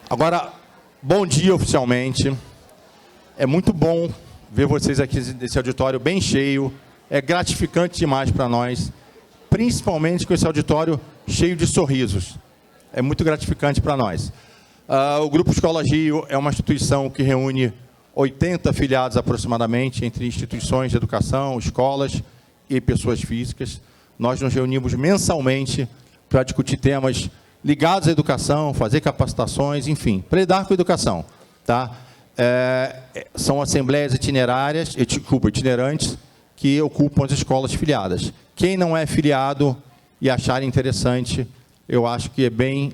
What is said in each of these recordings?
Agora, bom dia oficialmente. É muito bom ver vocês aqui nesse auditório bem cheio. É gratificante demais para nós, principalmente com esse auditório cheio de sorrisos. É muito gratificante para nós. O Grupo Escola Rio é uma instituição que reúne 80 afiliados aproximadamente, entre instituições de educação, escolas e pessoas físicas. Nós nos reunimos mensalmente para discutir temas ligados à educação, fazer capacitações, enfim, para lidar com a educação. Tá? São assembleias itinerantes que ocupam as escolas filiadas. Quem não é filiado e achar interessante, eu acho que é bem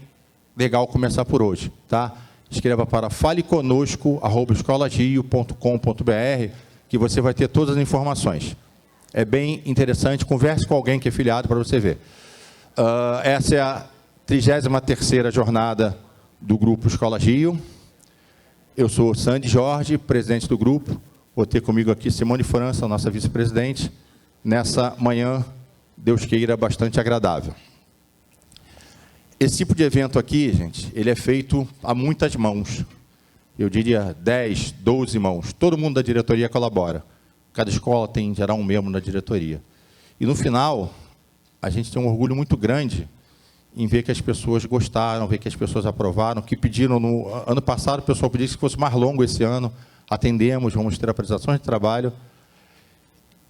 legal começar por hoje. Tá? Escreva para faleconosco@escolasrio.com.br, que você vai ter todas as informações. É bem interessante, converse com alguém que é filiado para você ver. Essa é a 33ª jornada do Grupo Escola Rio. Eu sou Sandy Jorge, presidente do grupo. Vou ter comigo aqui Simone França, nossa vice-presidente, nessa manhã, Deus queira, bastante agradável. Esse tipo de evento aqui, gente, ele é feito a muitas mãos. Eu diria 10, 12 mãos. Todo mundo da diretoria colabora. Cada escola tem, em geral, um membro da diretoria. E, no final, a gente tem um orgulho muito grande em ver que as pessoas gostaram, ver que as pessoas aprovaram, que pediram. No ano passado, o pessoal pediu que fosse mais longo esse ano. Atendemos, vamos ter apresentações de trabalho.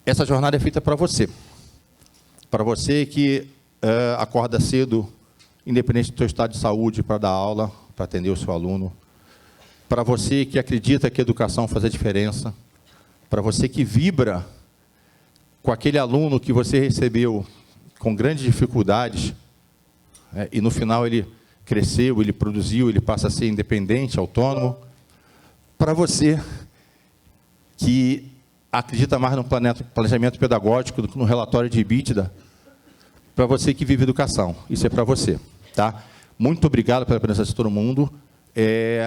Essa jornada é feita para você. Para você que acorda cedo, independente do seu estado de saúde, para dar aula, para atender o seu aluno. Para você que acredita que a educação faz a diferença. Para você que vibra com aquele aluno que você recebeu com grandes dificuldades, e no final ele cresceu, ele produziu, ele passa a ser independente, autônomo. Para você que acredita mais no planejamento pedagógico do que no relatório de EBITDA, para você que vive educação, isso é para você. Tá? Muito obrigado pela presença de todo mundo. E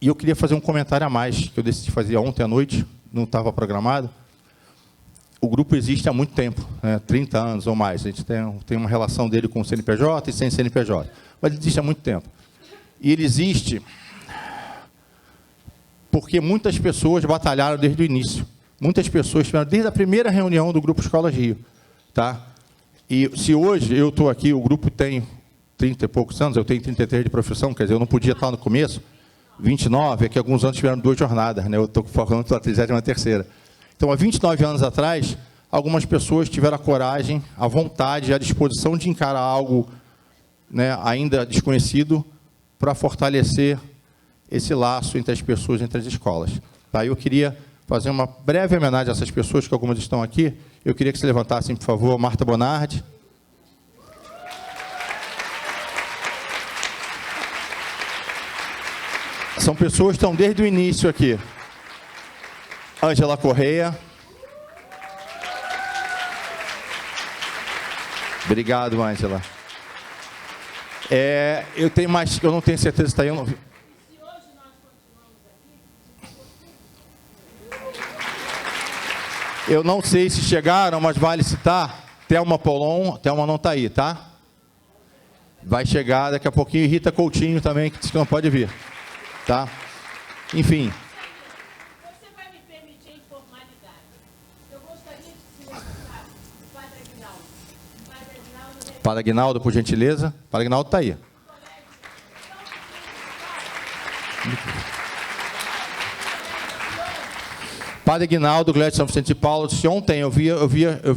eu queria fazer um comentário a mais, que eu decidi fazer ontem à noite, não estava programado. O grupo existe há muito tempo, 30 anos ou mais. A gente tem uma relação dele com o CNPJ e sem CNPJ. Mas ele existe há muito tempo. E ele existe porque muitas pessoas batalharam desde o início. Muitas pessoas tiveram desde a primeira reunião do Grupo Escola Rio. Tá? E se hoje eu estou aqui, o grupo tem 30 e poucos anos, eu tenho 33 de profissão, quer dizer, eu não podia estar no começo, 29, é que alguns anos tiveram 2 jornadas, eu estou falando da 33ª. Então, há 29 anos atrás, algumas pessoas tiveram a coragem, a vontade e a disposição de encarar algo ainda desconhecido para fortalecer esse laço entre as pessoas, entre as escolas. Tá? Eu queria fazer uma breve homenagem a essas pessoas, que algumas estão aqui. Eu queria que se levantassem, por favor, Marta Bonardi. São pessoas que estão desde o início aqui. Ângela Correia. Obrigado, Ângela. Eu tenho mais, eu não tenho certeza se está aí. Eu não sei se chegaram, mas vale citar. Thelma Polon, Thelma não está aí, tá? Vai chegar daqui a pouquinho. Rita Coutinho também, que disse que não pode vir. Tá? Enfim. Você vai me permitir a informalidade. Eu gostaria de se levantar o Padre Aguinaldo. Padre Aguinaldo, por gentileza. Padre Aguinaldo está aí. Padre Aguinaldo, Glédio São Vicente de Paulo, do Sion tem. Eu vi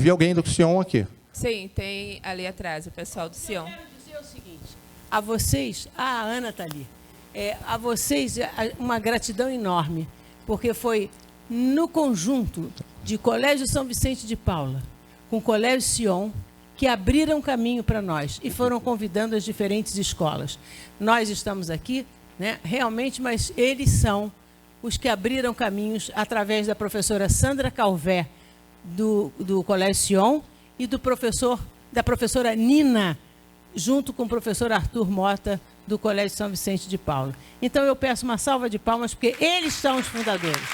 alguém do Sion aqui. Sim, tem ali atrás o pessoal do Sion. Eu quero dizer o seguinte, a vocês, a Ana está ali, a vocês uma gratidão enorme, porque foi no conjunto de Colégio São Vicente de Paula com o Colégio Sion que abriram caminho para nós e foram convidando as diferentes escolas. Nós estamos aqui, realmente, mas eles são os que abriram caminhos através da professora Sandra Calvé, do Colégio Sion, e da professora Nina, junto com o professor Arthur Mota, do Colégio São Vicente de Paula. Então, eu peço uma salva de palmas, porque eles são os fundadores.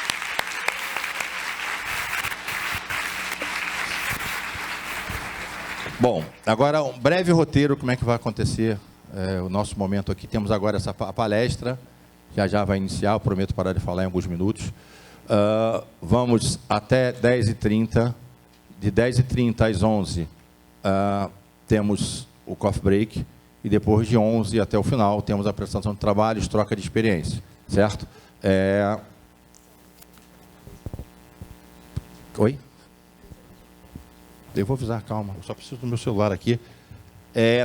Bom, agora um breve roteiro, como é que vai acontecer o nosso momento aqui. Temos agora essa palestra, já vai iniciar, eu prometo parar de falar em alguns minutos. Vamos até 10h30, de 10h30 às 11h temos o coffee break, e depois de 11 até o final temos a apresentação de trabalhos, troca de experiência, certo? Oi? Eu vou avisar, calma, eu só preciso do meu celular aqui.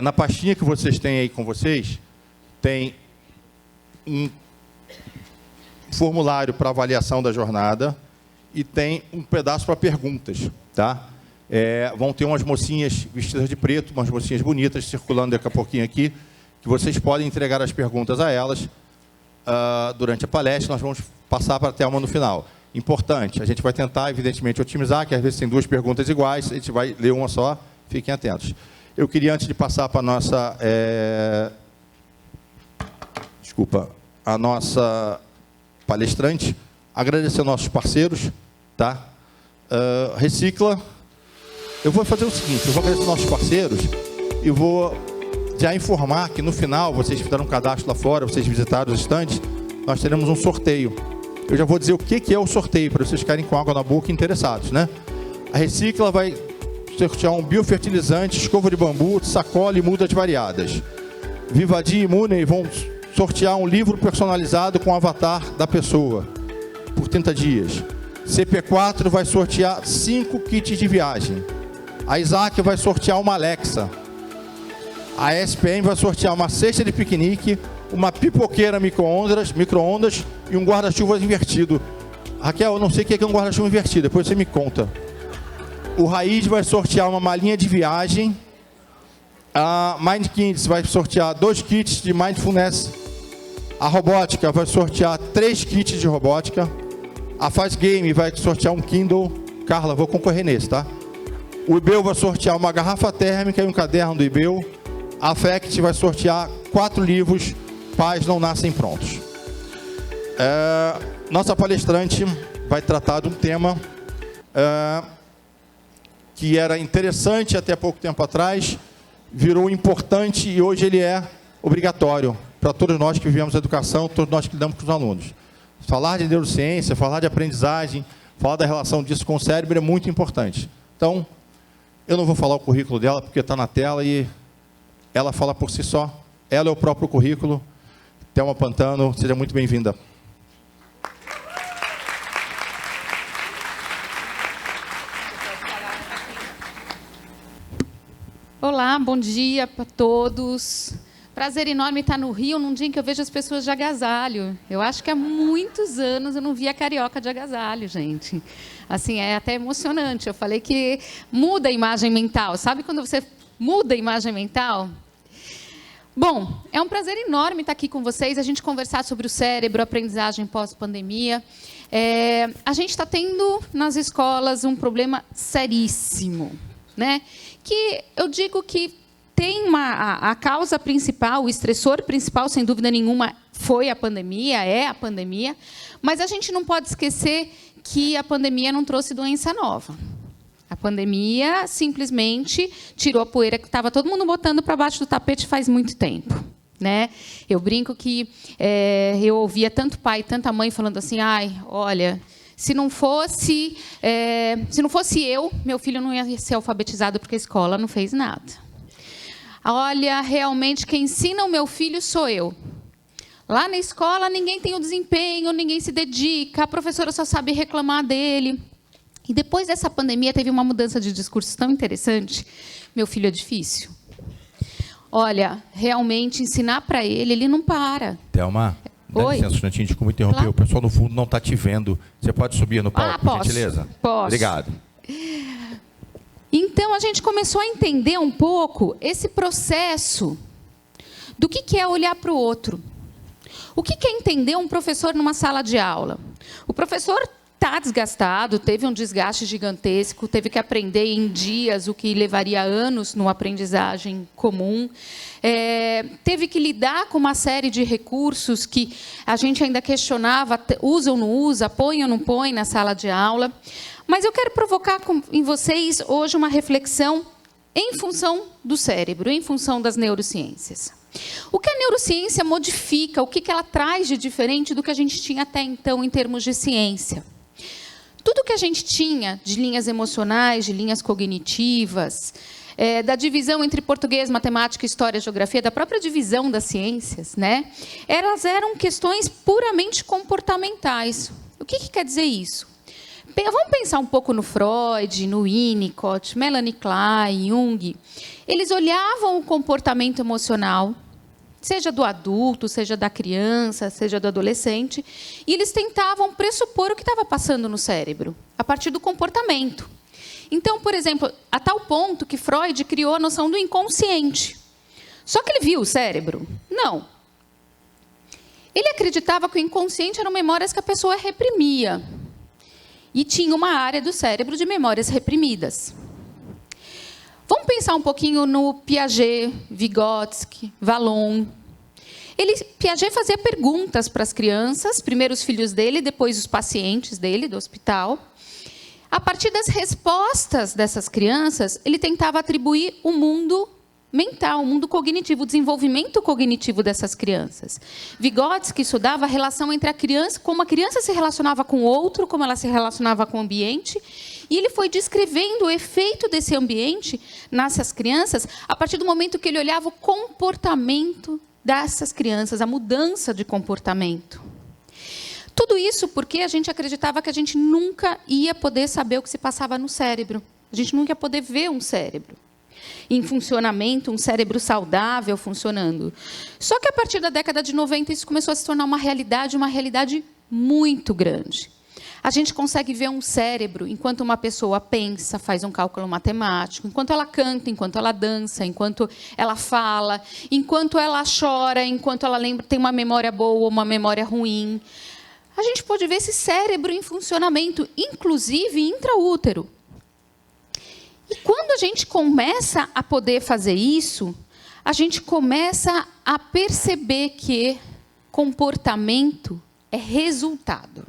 Na pastinha que vocês têm aí com vocês, tem um formulário para avaliação da jornada e tem um pedaço para perguntas, tá? Vão ter umas mocinhas vestidas de preto, umas mocinhas bonitas circulando daqui a pouquinho aqui, que vocês podem entregar as perguntas a elas durante a palestra. Nós vamos passar para a Thelma no final. Importante, a gente vai tentar, evidentemente, otimizar, que às vezes tem duas perguntas iguais, a gente vai ler uma só, fiquem atentos. Eu queria, antes de passar para a nossa... a nossa palestrante, agradecer aos nossos parceiros, tá? Recicla. Eu vou fazer o seguinte, eu vou agradecer aos nossos parceiros e vou já informar que no final, vocês fizeram um cadastro lá fora, vocês visitaram os estandes, nós teremos um sorteio. Eu já vou dizer o que é o sorteio, para vocês ficarem com água na boca interessados, né? A Recicla vai sortear um biofertilizante, escova de bambu, sacola e mudas variadas. Vivadi e Muney vão sortear um livro personalizado com o avatar da pessoa, por 30 dias. CP4 vai sortear 5 kits de viagem. A Isaac vai sortear uma Alexa. A SPM vai sortear uma cesta de piquenique, uma pipoqueira micro-ondas e um guarda-chuva invertido. Raquel, eu não sei o que é um guarda-chuva invertido, depois você me conta. O Raiz vai sortear uma malinha de viagem. A Mind Kids vai sortear 2 kits de Mindfulness. A Robótica vai sortear 3 kits de robótica. A Faz Game vai sortear um Kindle. Carla, vou concorrer nesse, tá? O IBEU vai sortear uma garrafa térmica e um caderno do IBEU. A FECT vai sortear 4 livros, Pais Não Nascem Prontos. Nossa palestrante vai tratar de um tema que era interessante até pouco tempo atrás, virou importante e hoje ele é obrigatório para todos nós que vivemos a educação, todos nós que lidamos com os alunos. Falar de neurociência, falar de aprendizagem, falar da relação disso com o cérebro é muito importante. Então, eu não vou falar o currículo dela, porque está na tela e ela fala por si só. Ela é o próprio currículo. Thelma Pantano, seja muito bem-vinda. Olá, bom dia para todos. Prazer enorme estar no Rio num dia em que eu vejo as pessoas de agasalho. Eu acho que há muitos anos eu não via carioca de agasalho, gente. Assim, é até emocionante. Eu falei que muda a imagem mental. Sabe quando você muda a imagem mental? Bom, é um prazer enorme estar aqui com vocês, a gente conversar sobre o cérebro, a aprendizagem pós-pandemia. A gente está tendo nas escolas um problema seríssimo, né? Que eu digo que tem a causa principal, o estressor principal, sem dúvida nenhuma, foi a pandemia, é a pandemia, mas a gente não pode esquecer que a pandemia não trouxe doença nova. A pandemia simplesmente tirou a poeira que estava todo mundo botando para baixo do tapete faz muito tempo, né? Eu brinco que eu ouvia tanto pai e tanta mãe falando assim, ai, olha, se não fosse eu, meu filho não ia ser alfabetizado porque a escola não fez nada. Olha, realmente quem ensina o meu filho sou eu. Lá na escola ninguém tem o desempenho, ninguém se dedica, a professora só sabe reclamar dele. E depois dessa pandemia teve uma mudança de discurso tão interessante. Meu filho é difícil. Olha, realmente ensinar para ele não para. Thelma, dá licença um instantinho, desculpa interromper. Claro. O pessoal no fundo não está te vendo. Você pode subir no palco, por gentileza? Posso. Obrigado. Então, a gente começou a entender um pouco esse processo do que é olhar para o outro. O que é entender um professor numa sala de aula? O professor está desgastado, teve um desgaste gigantesco, teve que aprender em dias o que levaria anos numa aprendizagem comum, teve que lidar com uma série de recursos que a gente ainda questionava, usa ou não usa, põe ou não põe na sala de aula. Mas eu quero provocar em vocês hoje uma reflexão em função do cérebro, em função das neurociências. O que a neurociência modifica, o que ela traz de diferente do que a gente tinha até então em termos de ciência? Tudo que a gente tinha de linhas emocionais, de linhas cognitivas, da divisão entre português, matemática, história, geografia, da própria divisão das ciências, né? Elas eram questões puramente comportamentais. O que quer dizer isso? Vamos pensar um pouco no Freud, no Winnicott, Melanie Klein, Jung. Eles olhavam o comportamento emocional, seja do adulto, seja da criança, seja do adolescente, e eles tentavam pressupor o que estava passando no cérebro, a partir do comportamento. Então, por exemplo, a tal ponto que Freud criou a noção do inconsciente. Só que ele viu o cérebro? Não. Ele acreditava que o inconsciente eram memórias que a pessoa reprimia. E tinha uma área do cérebro de memórias reprimidas. Vamos pensar um pouquinho no Piaget, Vygotsky, Vallon. Piaget fazia perguntas para as crianças, primeiro os filhos dele, depois os pacientes dele, do hospital. A partir das respostas dessas crianças, ele tentava atribuir o mundo mental, o mundo cognitivo, o desenvolvimento cognitivo dessas crianças. Vygotsky estudava a relação entre a criança, como a criança se relacionava com o outro, como ela se relacionava com o ambiente, e ele foi descrevendo o efeito desse ambiente nessas crianças a partir do momento que ele olhava o comportamento dessas crianças, a mudança de comportamento. Tudo isso porque a gente acreditava que a gente nunca ia poder saber o que se passava no cérebro. A gente nunca ia poder ver um cérebro em funcionamento, um cérebro saudável funcionando. Só que a partir da década de 90 isso começou a se tornar uma realidade muito grande. A gente consegue ver um cérebro enquanto uma pessoa pensa, faz um cálculo matemático, enquanto ela canta, enquanto ela dança, enquanto ela fala, enquanto ela chora, enquanto ela lembra, tem uma memória boa ou uma memória ruim. A gente pode ver esse cérebro em funcionamento, inclusive intraútero. E quando a gente começa a poder fazer isso, a gente começa a perceber que comportamento é resultado.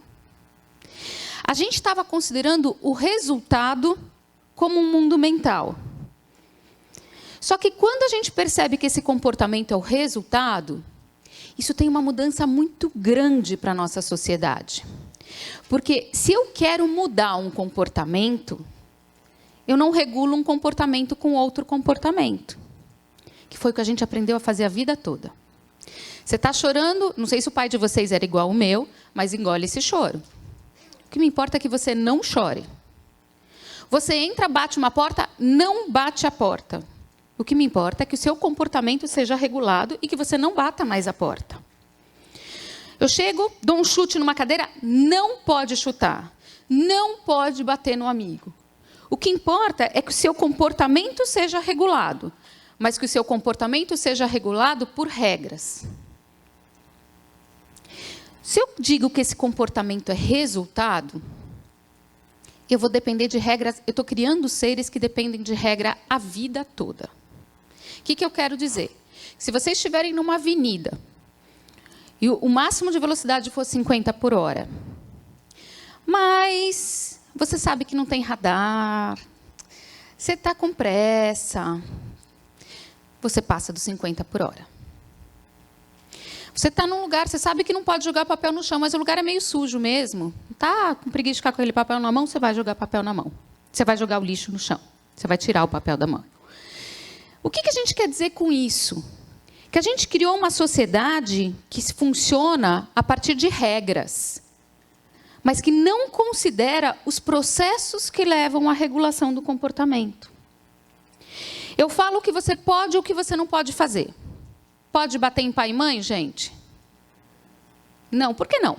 A gente estava considerando o resultado como um mundo mental. Só que quando a gente percebe que esse comportamento é o resultado, isso tem uma mudança muito grande para a nossa sociedade. Porque se eu quero mudar um comportamento, eu não regulo um comportamento com outro comportamento. Que foi o que a gente aprendeu a fazer a vida toda. Você está chorando, não sei se o pai de vocês era igual ao meu, mas engole esse choro. O que me importa é que você não chore. Você entra, bate uma porta, não bate a porta. O que me importa é que o seu comportamento seja regulado e que você não bata mais a porta. Eu chego, dou um chute numa cadeira, não pode chutar. Não pode bater no amigo. O que importa é que o seu comportamento seja regulado, mas que o seu comportamento seja regulado por regras. Se eu digo que esse comportamento é resultado, eu vou depender de regras, eu estou criando seres que dependem de regra a vida toda. O que eu quero dizer? Se vocês estiverem numa avenida e o máximo de velocidade for 50 por hora, mas você sabe que não tem radar, você está com pressa, você passa dos 50 por hora. Você está num lugar, você sabe que não pode jogar papel no chão, mas o lugar é meio sujo mesmo. Está com preguiça de ficar com aquele papel na mão, você vai jogar papel na mão. Você vai jogar o lixo no chão. Você vai tirar o papel da mão. O que a gente quer dizer com isso? Que a gente criou uma sociedade que funciona a partir de regras, mas que não considera os processos que levam à regulação do comportamento. Eu falo o que você pode ou o que você não pode fazer. Pode bater em pai e mãe, gente? Não, por que não?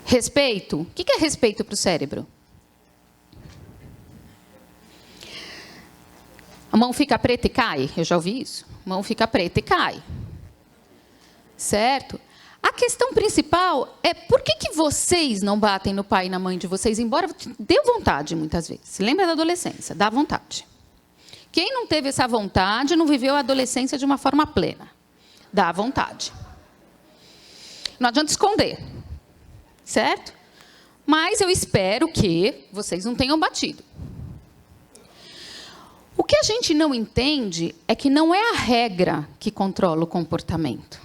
Respeito? O que é respeito para o cérebro? A mão fica preta e cai? Eu já ouvi isso. A mão fica preta e cai. Certo? A questão principal é por que vocês não batem no pai e na mãe de vocês, embora dê vontade muitas vezes. Se lembra da adolescência? Dá vontade. Quem não teve essa vontade não viveu a adolescência de uma forma plena. Dá vontade. Não adianta esconder. Certo? Mas eu espero que vocês não tenham batido. O que a gente não entende é que não é a regra que controla o comportamento.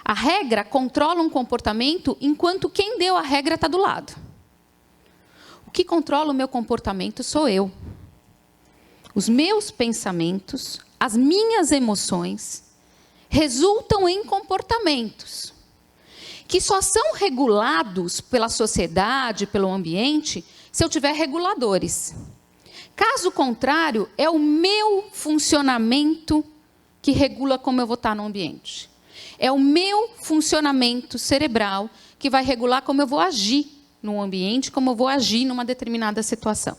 A regra controla um comportamento enquanto quem deu a regra está do lado. O que controla o meu comportamento sou eu. Os meus pensamentos, as minhas emoções, resultam em comportamentos que só são regulados pela sociedade, pelo ambiente, se eu tiver reguladores. Caso contrário, é o meu funcionamento que regula como eu vou estar no ambiente. É o meu funcionamento cerebral que vai regular como eu vou agir no ambiente, como eu vou agir numa determinada situação.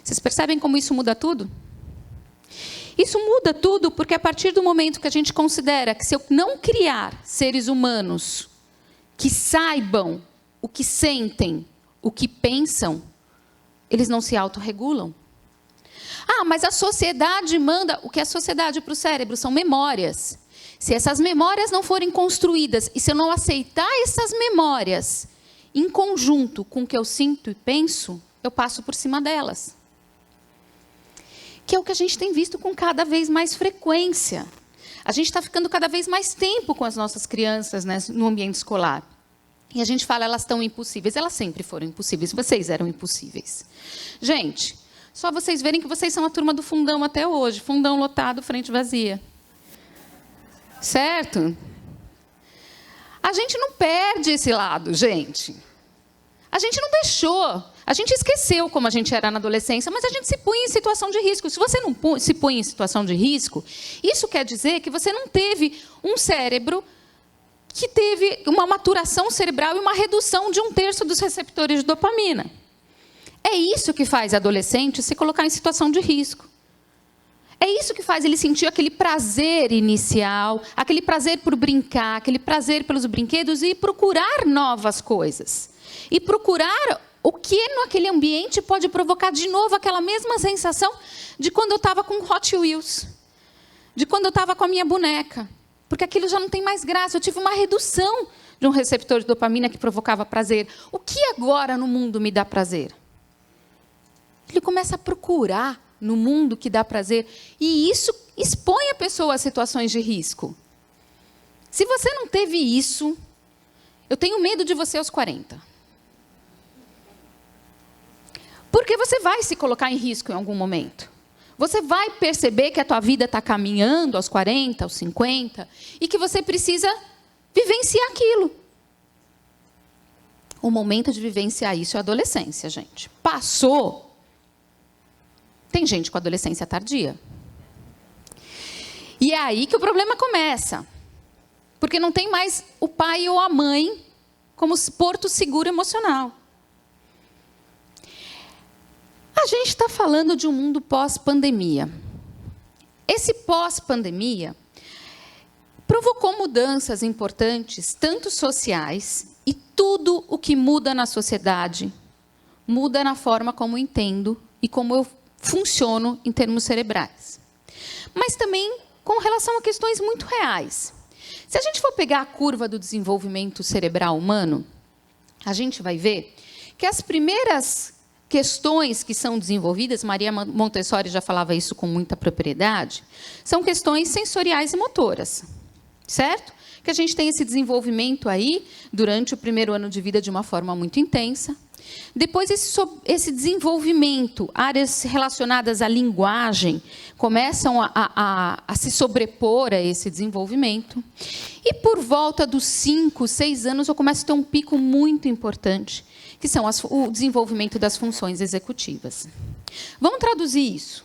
Vocês percebem como isso muda tudo? Isso muda tudo porque a partir do momento que a gente considera que se eu não criar seres humanos que saibam o que sentem, o que pensam, eles não se autorregulam. Ah, mas a sociedade manda... O que é a sociedade para o cérebro? São memórias. Se essas memórias não forem construídas e se eu não aceitar essas memórias em conjunto com o que eu sinto e penso, eu passo por cima delas. Que é o que a gente tem visto com cada vez mais frequência. A gente está ficando cada vez mais tempo com as nossas crianças, né, no ambiente escolar. E a gente fala, elas estão impossíveis. Elas sempre foram impossíveis, vocês eram impossíveis. Gente, só vocês verem que vocês são a turma do fundão até hoje. Fundão lotado, frente vazia. Certo? A gente não perde esse lado, gente. A gente não deixou. A gente esqueceu como a gente era na adolescência, mas a gente se põe em situação de risco. Se você não se põe em situação de risco, isso quer dizer que você não teve um cérebro que teve uma maturação cerebral e uma redução de 1/3 dos receptores de dopamina. É isso que faz adolescente se colocar em situação de risco. É isso que faz ele sentir aquele prazer inicial, aquele prazer por brincar, aquele prazer pelos brinquedos e procurar novas coisas. E procurar o que naquele ambiente pode provocar de novo aquela mesma sensação de quando eu estava com Hot Wheels, de quando eu estava com a minha boneca. Porque aquilo já não tem mais graça. Eu tive uma redução de um receptor de dopamina que provocava prazer. O que agora no mundo me dá prazer? Ele começa a procurar no mundo que dá prazer. E isso expõe a pessoa a situações de risco. Se você não teve isso, eu tenho medo de você aos 40. Porque você vai se colocar em risco em algum momento. Você vai perceber que a tua vida está caminhando aos 40, aos 50, e que você precisa vivenciar aquilo. O momento de vivenciar isso é a adolescência, gente. Passou. Tem gente com adolescência tardia. E é aí que o problema começa. Porque não tem mais o pai ou a mãe como porto seguro emocional. A gente está falando de um mundo pós-pandemia. Esse pós-pandemia provocou mudanças importantes, tanto sociais, e tudo o que muda na sociedade muda na forma como eu entendo e como eu funciono em termos cerebrais. Mas também com relação a questões muito reais. Se a gente for pegar a curva do desenvolvimento cerebral humano, a gente vai ver que as primeiras questões que são desenvolvidas, Maria Montessori já falava isso com muita propriedade, são questões sensoriais e motoras, certo? Que a gente tem esse desenvolvimento aí durante o primeiro ano de vida de uma forma muito intensa. Depois, esse desenvolvimento, áreas relacionadas à linguagem, começam a se sobrepor a esse desenvolvimento. E por volta dos 5, 6 anos, eu começo a ter um pico muito importante, que são o desenvolvimento das funções executivas. Vamos traduzir isso.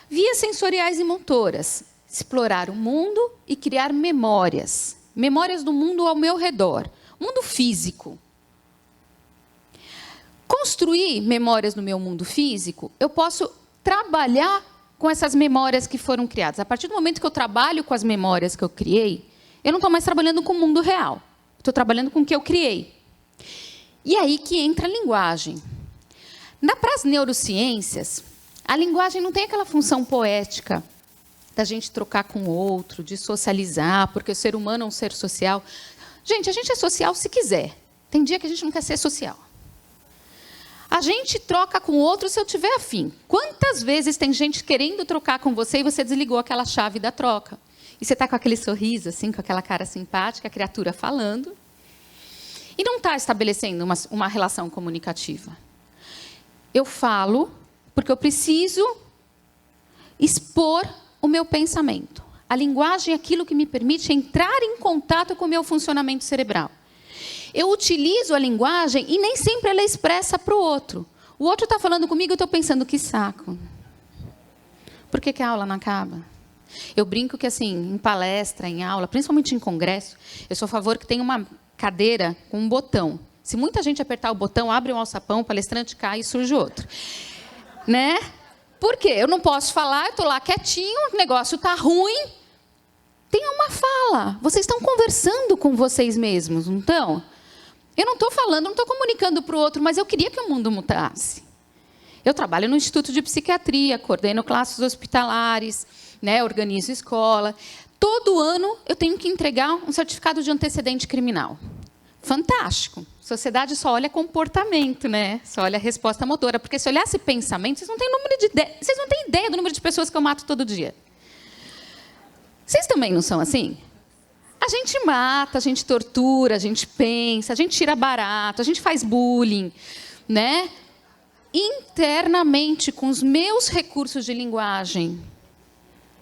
Vias sensoriais e motoras. Explorar o mundo e criar memórias. Memórias do mundo ao meu redor. Mundo físico. Construir memórias no meu mundo físico, eu posso trabalhar com essas memórias que foram criadas. A partir do momento que eu trabalho com as memórias que eu criei, eu não estou mais trabalhando com o mundo real. Estou trabalhando com o que eu criei. E aí que entra a linguagem. Para as neurociências, a linguagem não tem aquela função poética da gente trocar com o outro, de socializar, porque o ser humano é um ser social. Gente, a gente é social se quiser. Tem dia que a gente não quer ser social. A gente troca com o outro se eu tiver afim. Quantas vezes tem gente querendo trocar com você e você desligou aquela chave da troca? E você está com aquele sorriso, assim, com aquela cara simpática, a criatura falando, e não está estabelecendo uma relação comunicativa. Eu falo porque eu preciso expor o meu pensamento. A linguagem é aquilo que me permite entrar em contato com o meu funcionamento cerebral. Eu utilizo a linguagem e nem sempre ela é expressa para o outro. O outro está falando comigo e eu estou pensando, que saco. Por que a aula não acaba? Eu brinco que, assim, em palestra, em aula, principalmente em congresso, eu sou a favor que tenha uma cadeira com um botão. Se muita gente apertar o botão, abre um alçapão, o palestrante cai e surge outro. Né? Por quê? Eu não posso falar, eu estou lá quietinho, o negócio está ruim. Tenha uma fala. Vocês estão conversando com vocês mesmos, não estão? Eu não estou falando, não estou comunicando para o outro, mas eu queria que o mundo mudasse. Eu trabalho no Instituto de Psiquiatria, coordeno classes hospitalares, né, organizo escola. Todo ano eu tenho que entregar um certificado de antecedente criminal. Fantástico. A sociedade só olha comportamento, né? Só olha resposta motora. Porque se olhasse pensamento, vocês não têm vocês não têm ideia do número de pessoas que eu mato todo dia. Vocês também não são assim? A gente mata, a gente tortura, a gente pensa, a gente tira barato, a gente faz bullying, né? Internamente, com os meus recursos de linguagem,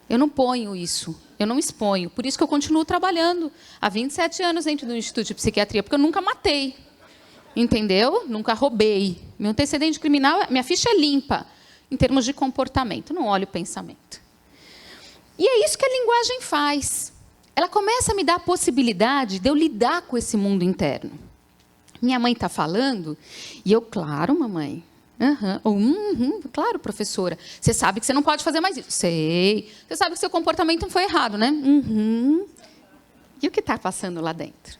eu não ponho isso, eu não exponho. Por isso que eu continuo trabalhando há 27 anos dentro do Instituto de Psiquiatria, porque eu nunca matei, entendeu? Nunca roubei. Meu antecedente criminal, minha ficha é limpa, em termos de comportamento, não olho o pensamento. E é isso que a linguagem faz. Ela começa a me dar a possibilidade de eu lidar com esse mundo interno. Minha mãe está falando, e eu, claro, mamãe. Claro, professora. Você sabe que você não pode fazer mais isso. Sei. Você sabe que seu comportamento não foi errado, né? E o que está passando lá dentro?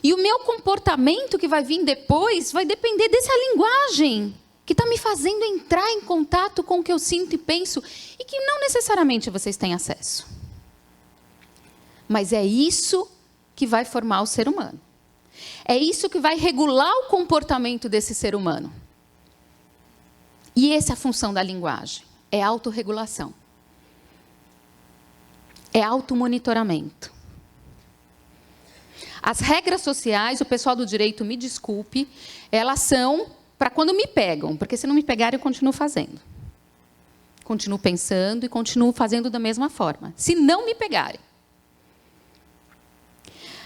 E o meu comportamento que vai vir depois vai depender dessa linguagem que está me fazendo entrar em contato com o que eu sinto e penso e que não necessariamente vocês têm acesso. Mas é isso que vai formar o ser humano. É isso que vai regular o comportamento desse ser humano. E essa é a função da linguagem. É autorregulação. É automonitoramento. As regras sociais, o pessoal do direito, me desculpe, elas são para quando me pegam, porque se não me pegarem, eu continuo fazendo. Continuo pensando e continuo fazendo da mesma forma. Se não me pegarem.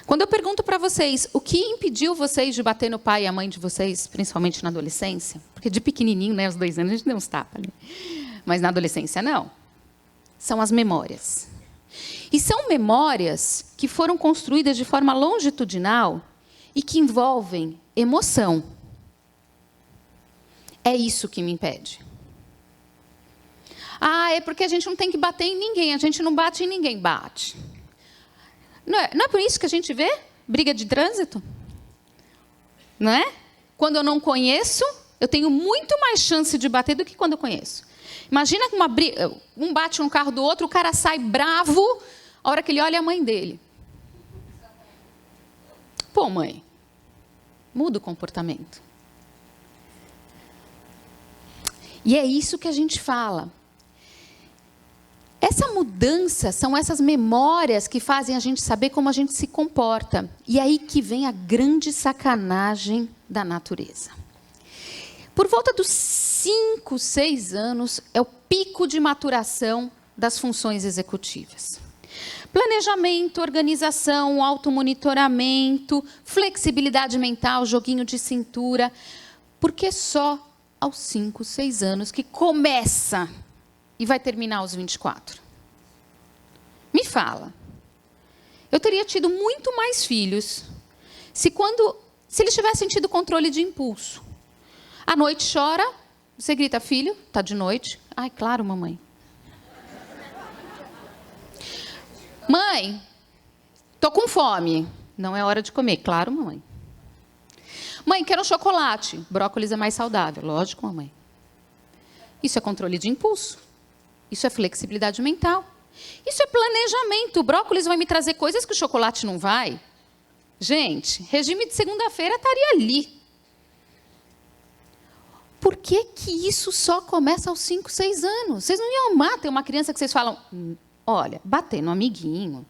Quando eu pergunto para vocês o que impediu vocês de bater no pai e a mãe de vocês, principalmente na adolescência, porque de pequenininho, né, aos 2 anos, a gente deu uns tapas, né? Mas na adolescência, não. São as memórias. E são memórias que foram construídas de forma longitudinal e que envolvem emoção. É isso que me impede. Ah, é porque a gente não tem que bater em ninguém, a gente não bate em ninguém, bate. Não é por isso que a gente vê briga de trânsito? Não é? Quando eu não conheço, eu tenho muito mais chance de bater do que quando eu conheço. Imagina que um bate no carro do outro, o cara sai bravo, a hora que ele olha a mãe dele. Pô, mãe, muda o comportamento. E é isso que a gente fala. Essa mudança são essas memórias que fazem a gente saber como a gente se comporta. E aí que vem a grande sacanagem da natureza. Por volta dos 5, 6 anos, é o pico de maturação das funções executivas. Planejamento, organização, automonitoramento, flexibilidade mental, joguinho de cintura. Porque só aos 5, 6 anos que começa e vai terminar aos 24. Me fala. Eu teria tido muito mais filhos se eles tivessem tido controle de impulso. À noite chora, você grita, filho, está de noite. Ai, claro, mamãe. Mãe, estou com fome. Não é hora de comer. Claro, mamãe. Mãe, quero um chocolate. Brócolis é mais saudável. Lógico, mamãe. Isso é controle de impulso. Isso é flexibilidade mental. Isso é planejamento. O brócolis vai me trazer coisas que o chocolate não vai. Gente, regime de segunda-feira estaria ali. por que que isso só começa aos 5, 6 anos? Vocês não iam amar ter uma criança que vocês falam, olha, bater no amiguinho,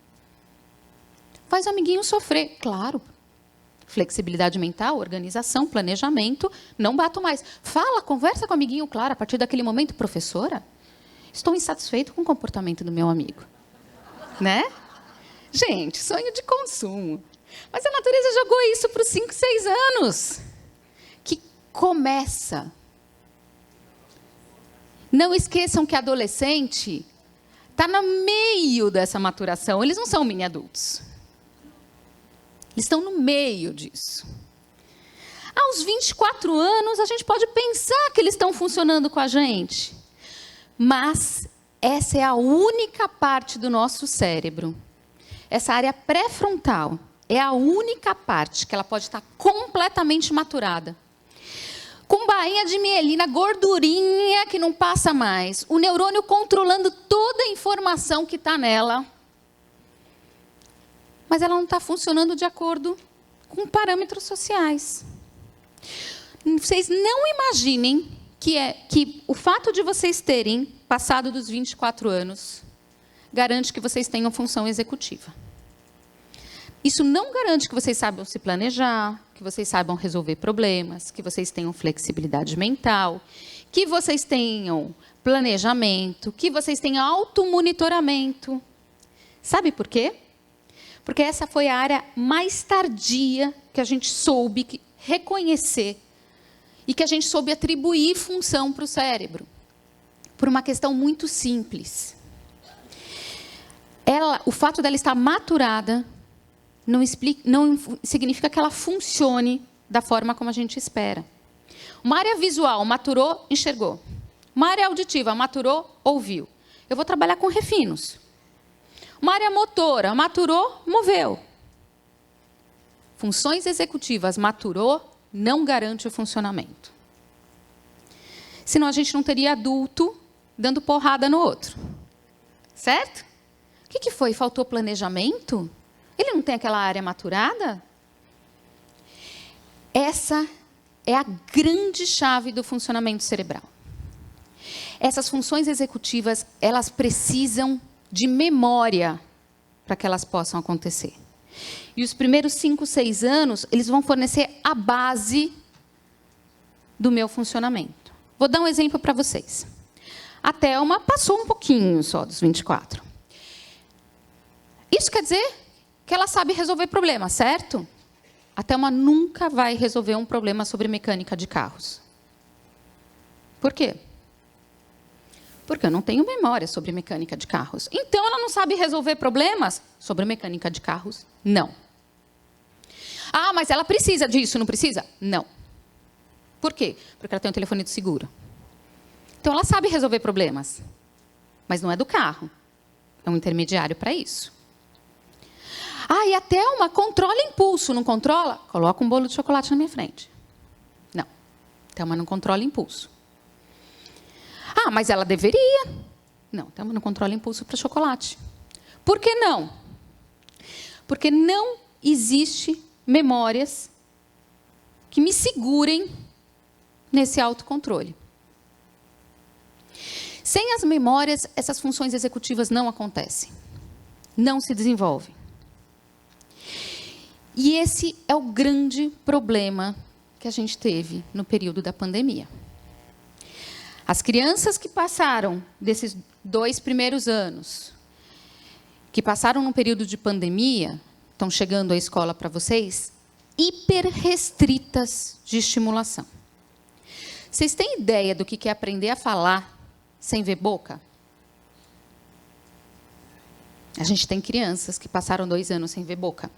faz o amiguinho sofrer. Claro, flexibilidade mental, organização, planejamento, não bato mais. Fala, conversa com o amiguinho, claro, a partir daquele momento, professora, estou insatisfeito com o comportamento do meu amigo. Né? Gente, sonho de consumo. Mas a natureza jogou isso para os 5, 6 anos. Que começa. Não esqueçam que adolescente está no meio dessa maturação. Eles não são mini adultos. Eles estão no meio disso. Aos 24 anos, a gente pode pensar que eles estão funcionando com a gente. Mas essa é a única parte do nosso cérebro. Essa área pré-frontal é a única parte que ela pode estar completamente maturada. Com bainha de mielina, gordurinha que não passa mais. O neurônio controlando toda a informação que está nela. Mas ela não está funcionando de acordo com parâmetros sociais. Vocês não imaginem que o fato de vocês terem passado dos 24 anos garante que vocês tenham função executiva. Isso não garante que vocês saibam se planejar, que vocês saibam resolver problemas, que vocês tenham flexibilidade mental, que vocês tenham planejamento, que vocês tenham automonitoramento. Sabe por quê? Porque essa foi a área mais tardia que a gente soube reconhecer e que a gente soube atribuir função para o cérebro. Por uma questão muito simples. O fato dela estar maturada não significa que ela funcione da forma como a gente espera. Uma área visual maturou, enxergou. Uma área auditiva maturou, ouviu. Eu vou trabalhar com refinos. Uma área motora maturou, moveu. Funções executivas maturou, não garante o funcionamento. Senão a gente não teria adulto dando porrada no outro. Certo? O que foi? Faltou planejamento? Ele não tem aquela área maturada? Essa é a grande chave do funcionamento cerebral. Essas funções executivas, elas precisam de memória para que elas possam acontecer. E os primeiros 5, 6 anos, eles vão fornecer a base do meu funcionamento. Vou dar um exemplo para vocês. A Thelma passou um pouquinho só dos 24. Isso quer dizer que ela sabe resolver problemas, certo? A Thelma nunca vai resolver um problema sobre mecânica de carros. Por quê? Porque eu não tenho memória sobre mecânica de carros. Então, ela não sabe resolver problemas sobre mecânica de carros? Não. Ah, mas ela precisa disso, não precisa? Não. Por quê? Porque ela tem um telefone de seguro. Então, ela sabe resolver problemas. Mas não é do carro. É um intermediário para isso. Ah, e a Thelma controla impulso, não controla? Coloca um bolo de chocolate na minha frente. Não. Thelma não controla impulso. Ah, mas ela deveria. Não, Thelma não controla impulso para chocolate. Por que não? Porque não existe memórias que me segurem nesse autocontrole. Sem as memórias, essas funções executivas não acontecem. Não se desenvolvem. E esse é o grande problema que a gente teve no período da pandemia. As crianças que passaram desses 2 primeiros anos, que passaram num período de pandemia, estão chegando à escola para vocês, hiper restritas de estimulação. Vocês têm ideia do que é aprender a falar sem ver boca? A gente tem crianças que passaram 2 anos sem ver boca.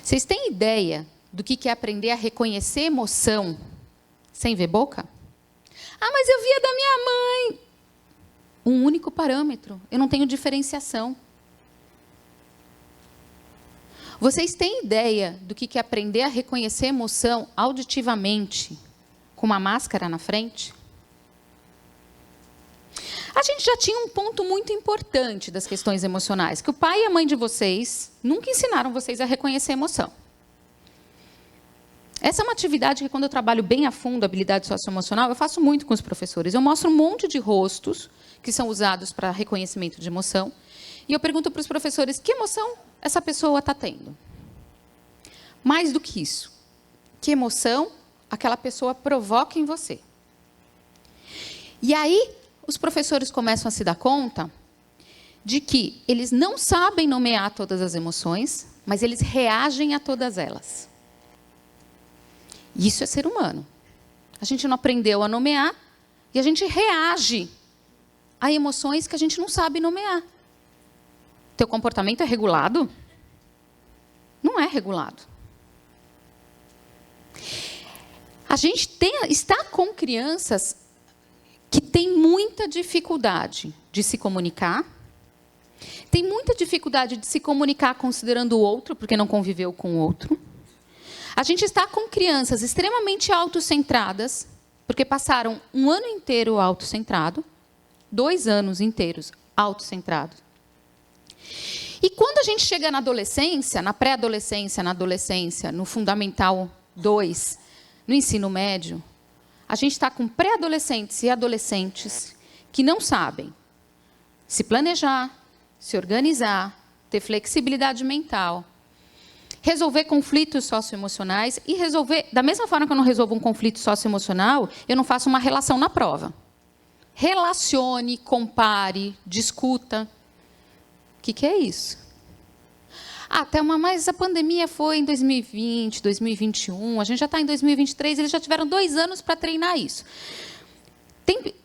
Vocês têm ideia do que é aprender a reconhecer emoção sem ver boca? Ah, mas eu via da minha mãe. Um único parâmetro. Eu não tenho diferenciação. Vocês têm ideia do que é aprender a reconhecer emoção auditivamente com uma máscara na frente? A gente já tinha um ponto muito importante das questões emocionais, que o pai e a mãe de vocês nunca ensinaram vocês a reconhecer emoção. Essa é uma atividade que, quando eu trabalho bem a fundo a habilidade socioemocional, eu faço muito com os professores. Eu mostro um monte de rostos que são usados para reconhecimento de emoção. E eu pergunto para os professores, que emoção essa pessoa está tendo? Mais do que isso, que emoção aquela pessoa provoca em você? E aí, os professores começam a se dar conta de que eles não sabem nomear todas as emoções, mas eles reagem a todas elas. Isso é ser humano. A gente não aprendeu a nomear e a gente reage a emoções que a gente não sabe nomear. Teu comportamento é regulado? Não é regulado. A gente está com crianças que têm muita dificuldade de se comunicar, tem muita dificuldade de se comunicar considerando o outro, porque não conviveu com o outro. A gente está com crianças extremamente autocentradas, porque passaram um ano inteiro autocentrado, 2 anos inteiros autocentrados. E quando a gente chega na adolescência, na pré-adolescência, na adolescência, no Fundamental 2, no ensino médio, a gente está com pré-adolescentes e adolescentes que não sabem se planejar, se organizar, ter flexibilidade mental, resolver conflitos socioemocionais e resolver... Da mesma forma que eu não resolvo um conflito socioemocional, eu não faço uma relação na prova. Relacione, compare, discuta. O que é isso? Mas a pandemia foi em 2020, 2021, a gente já está em 2023, eles já tiveram 2 anos para treinar isso.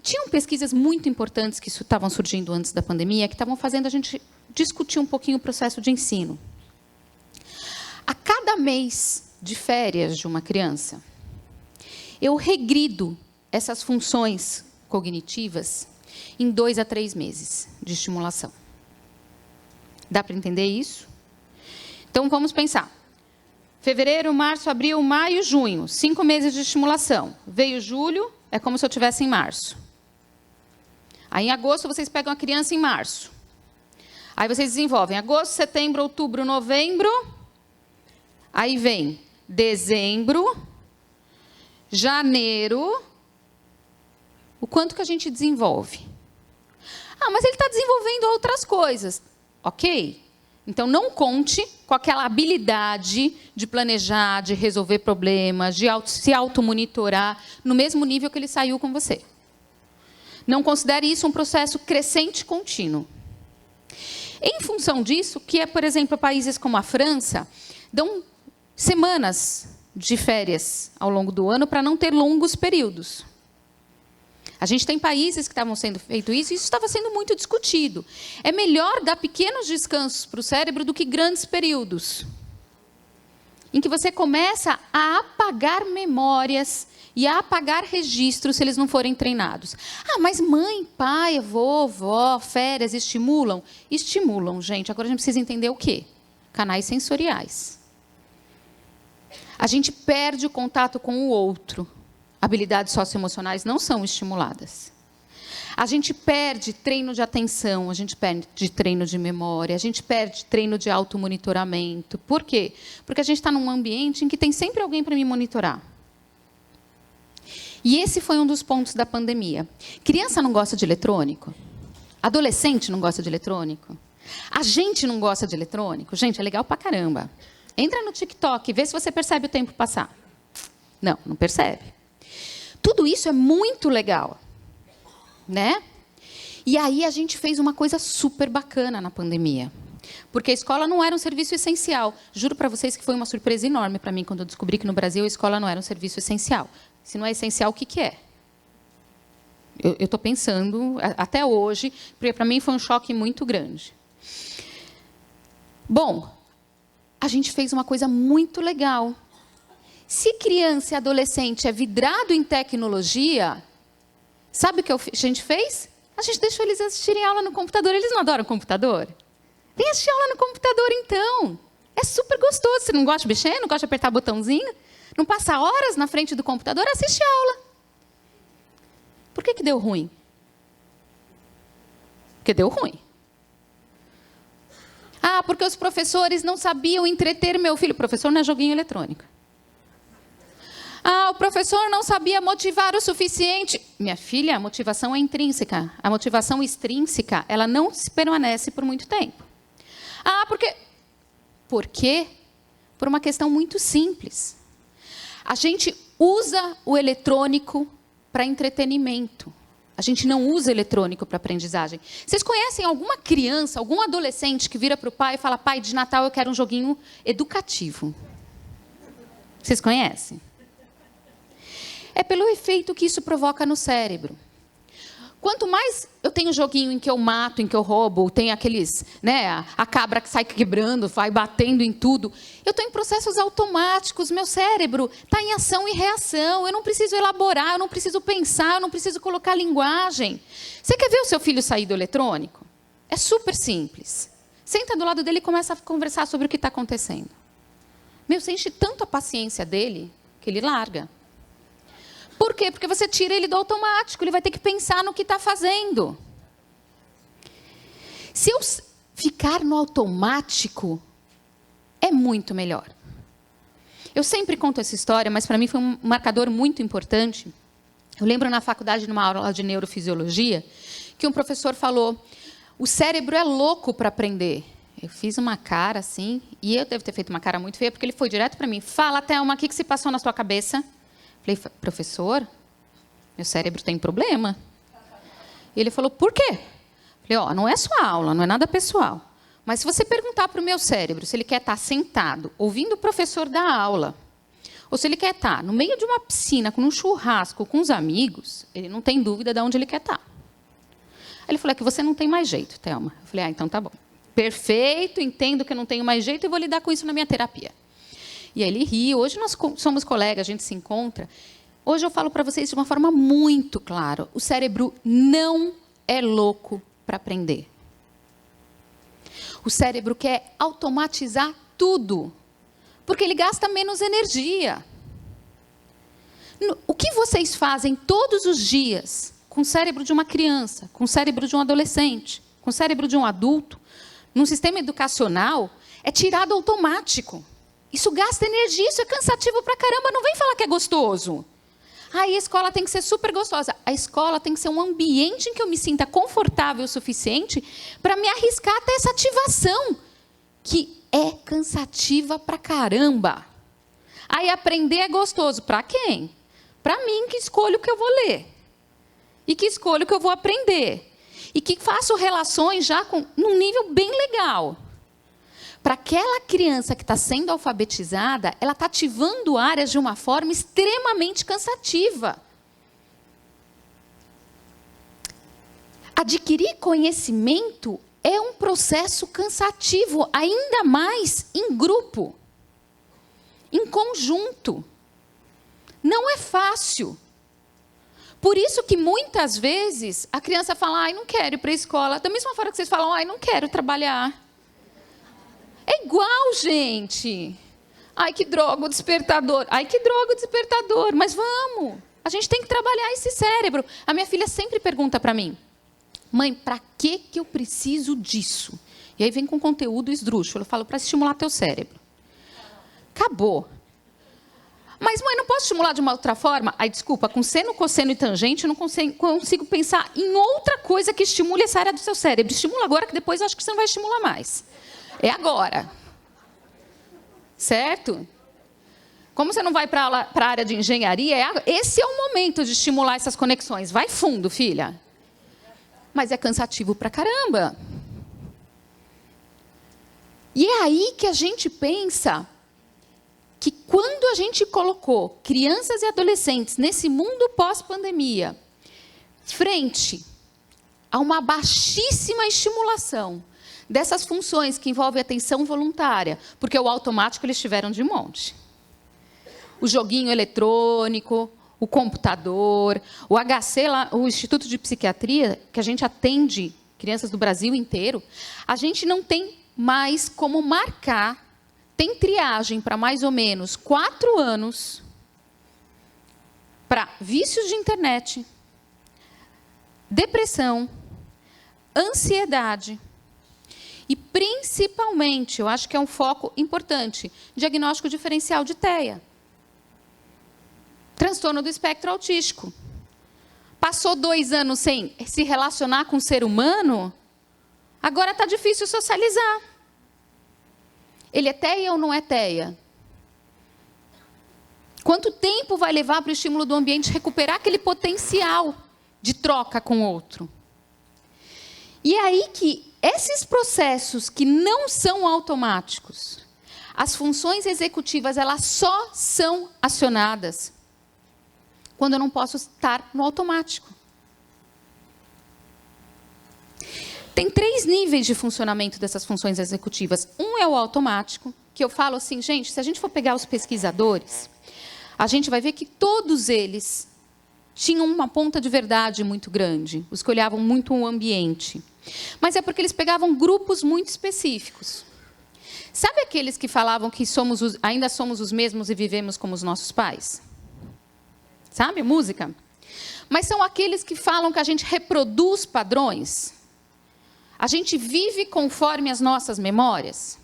Tinham pesquisas muito importantes que estavam surgindo antes da pandemia, que estavam fazendo a gente discutir um pouquinho o processo de ensino. A cada mês de férias de uma criança, eu regrido essas funções cognitivas em 2 a 3 meses de estimulação. Dá para entender isso? Então, vamos pensar. Fevereiro, março, abril, maio, junho. 5 meses de estimulação. Veio julho, é como se eu estivesse em março. Aí, em agosto, vocês pegam a criança em março. Aí, vocês desenvolvem agosto, setembro, outubro, novembro. Aí, vem dezembro, janeiro. O quanto que a gente desenvolve? Mas ele está desenvolvendo outras coisas. Ok. Então, não conte com aquela habilidade de planejar, de resolver problemas, de se automonitorar no mesmo nível que ele saiu com você. Não considere isso um processo crescente contínuo. Em função disso, que é, por exemplo, países como a França, dão semanas de férias ao longo do ano para não ter longos períodos. A gente tem países que estavam sendo feito isso, e isso estava sendo muito discutido. É melhor dar pequenos descansos para o cérebro do que grandes períodos, em que você começa a apagar memórias e a apagar registros se eles não forem treinados. Mas mãe, pai, avô, vó, férias estimulam? Estimulam, gente. Agora a gente precisa entender o quê? Canais sensoriais. A gente perde o contato com o outro. Habilidades socioemocionais não são estimuladas. A gente perde treino de atenção, a gente perde treino de memória, a gente perde treino de automonitoramento. Por quê? Porque a gente está num ambiente em que tem sempre alguém para me monitorar. E esse foi um dos pontos da pandemia. Criança não gosta de eletrônico? Adolescente não gosta de eletrônico? A gente não gosta de eletrônico? Gente, é legal pra caramba. Entra no TikTok, vê se você percebe o tempo passar. Não percebe. Tudo isso é muito legal, né? E aí a gente fez uma coisa super bacana na pandemia. Porque a escola não era um serviço essencial. Juro para vocês que foi uma surpresa enorme para mim quando eu descobri que no Brasil a escola não era um serviço essencial. Se não é essencial, o que é? Eu estou pensando, até hoje, porque para mim foi um choque muito grande. Bom, a gente fez uma coisa muito legal. Se criança e adolescente é vidrado em tecnologia, sabe o que a gente fez? A gente deixou eles assistirem aula no computador. Eles não adoram computador? Vem assistir aula no computador, então. É super gostoso. Você não gosta de mexer? Não gosta de apertar botãozinho? Não passa horas na frente do computador? Assiste aula. Por que deu ruim? Porque deu ruim. Porque os professores não sabiam entreter meu filho. O professor não é joguinho eletrônico. Ah, o professor não sabia motivar o suficiente. Minha filha, a motivação é intrínseca. A motivação extrínseca, ela não se permanece por muito tempo. Ah, porque... Por quê? Por uma questão muito simples. A gente usa o eletrônico para entretenimento. A gente não usa eletrônico para aprendizagem. Vocês conhecem alguma criança, algum adolescente que vira para o pai e fala: pai, de Natal eu quero um joguinho educativo? Vocês conhecem? É pelo efeito que isso provoca no cérebro. Quanto mais eu tenho joguinho em que eu mato, em que eu roubo, tem aqueles, né, a cabra que sai quebrando, vai batendo em tudo, eu estou em processos automáticos, meu cérebro está em ação e reação, eu não preciso elaborar, eu não preciso pensar, eu não preciso colocar linguagem. Você quer ver o seu filho sair do eletrônico? É super simples. Senta do lado dele e começa a conversar sobre o que está acontecendo. Meu, você enche tanto a paciência dele que ele larga. Por quê? Porque você tira ele do automático, ele vai ter que pensar no que está fazendo. Se eu ficar no automático, é muito melhor. Eu sempre conto essa história, mas para mim foi um marcador muito importante. Eu lembro na faculdade, numa aula de neurofisiologia, que um professor falou: o cérebro é louco para aprender. Eu fiz uma cara assim, e eu devo ter feito uma cara muito feia, porque ele foi direto para mim: fala, Thelma, o que se passou na sua cabeça? Falei: professor, meu cérebro tem problema. E ele falou: por quê? Falei: ó, não é sua aula, não é nada pessoal. Mas se você perguntar para o meu cérebro se ele quer estar sentado, ouvindo o professor dar aula, ou se ele quer estar no meio de uma piscina, com um churrasco, com os amigos, ele não tem dúvida de onde ele quer estar. Aí ele falou: é que você não tem mais jeito, Thelma. Eu falei: ah, então tá bom. Perfeito, entendo que eu não tenho mais jeito e vou lidar com isso na minha terapia. E aí ele ri. Hoje nós somos colegas, a gente se encontra. Hoje eu falo para vocês de uma forma muito clara: o cérebro não é louco para aprender. O cérebro quer automatizar tudo, porque ele gasta menos energia. O que vocês fazem todos os dias com o cérebro de uma criança, com o cérebro de um adolescente, com o cérebro de um adulto, num sistema educacional, é tirado automático. Isso gasta energia, isso é cansativo pra caramba. Não vem falar que é gostoso. A escola tem que ser super gostosa. A escola tem que ser um ambiente em que eu me sinta confortável o suficiente para me arriscar até essa ativação, que é cansativa pra caramba. Aí aprender é gostoso. Para quem? Para mim, que escolho o que eu vou ler. E que escolho o que eu vou aprender. E que faço relações já num nível bem legal. Para aquela criança que está sendo alfabetizada, ela está ativando áreas de uma forma extremamente cansativa. Adquirir conhecimento é um processo cansativo, ainda mais em grupo, em conjunto. Não é fácil. Por isso que muitas vezes a criança fala: ai, não quero ir para a escola. Da mesma forma que vocês falam: ai, não quero trabalhar. É igual, gente. Ai, que droga o despertador. Ai, que droga o despertador. Mas vamos. A gente tem que trabalhar esse cérebro. A minha filha sempre pergunta para mim: mãe, para que eu preciso disso? E aí vem com conteúdo esdrúxulo. Eu falo: para estimular teu cérebro. Acabou. Mas, mãe, não posso estimular de uma outra forma? Ai, desculpa, com seno, cosseno e tangente, eu não consigo pensar em outra coisa que estimule essa área do seu cérebro. Estimula agora, que depois eu acho que você não vai estimular mais. É agora. Certo? Como você não vai para a área de engenharia, esse é o momento de estimular essas conexões. Vai fundo, filha. Mas é cansativo pra caramba. E é aí que a gente pensa que quando a gente colocou crianças e adolescentes nesse mundo pós-pandemia, frente a uma baixíssima estimulação dessas funções que envolvem atenção voluntária, porque o automático eles tiveram de monte. O joguinho eletrônico, o computador, o HC, lá, o Instituto de Psiquiatria, que a gente atende crianças do Brasil inteiro, a gente não tem mais como marcar, tem triagem para mais ou menos 4 anos para vícios de internet, depressão, ansiedade e, principalmente, eu acho que é um foco importante, diagnóstico diferencial de TEA. Transtorno do espectro autístico. Passou 2 anos sem se relacionar com o ser humano, agora está difícil socializar. Ele é TEA ou não é TEA? Quanto tempo vai levar para o estímulo do ambiente recuperar aquele potencial de troca com o outro? E é aí que esses processos que não são automáticos, as funções executivas, elas só são acionadas quando eu não posso estar no automático. Tem 3 níveis de funcionamento dessas funções executivas. Um é o automático, que eu falo assim, gente, se a gente for pegar os pesquisadores, a gente vai ver que todos eles tinham uma ponta de verdade muito grande, os que olhavam muito o ambiente. Mas é porque eles pegavam grupos muito específicos. Sabe aqueles que falavam que ainda somos os mesmos e vivemos como os nossos pais? Sabe, música? Mas são aqueles que falam que a gente reproduz padrões. A gente vive conforme as nossas memórias.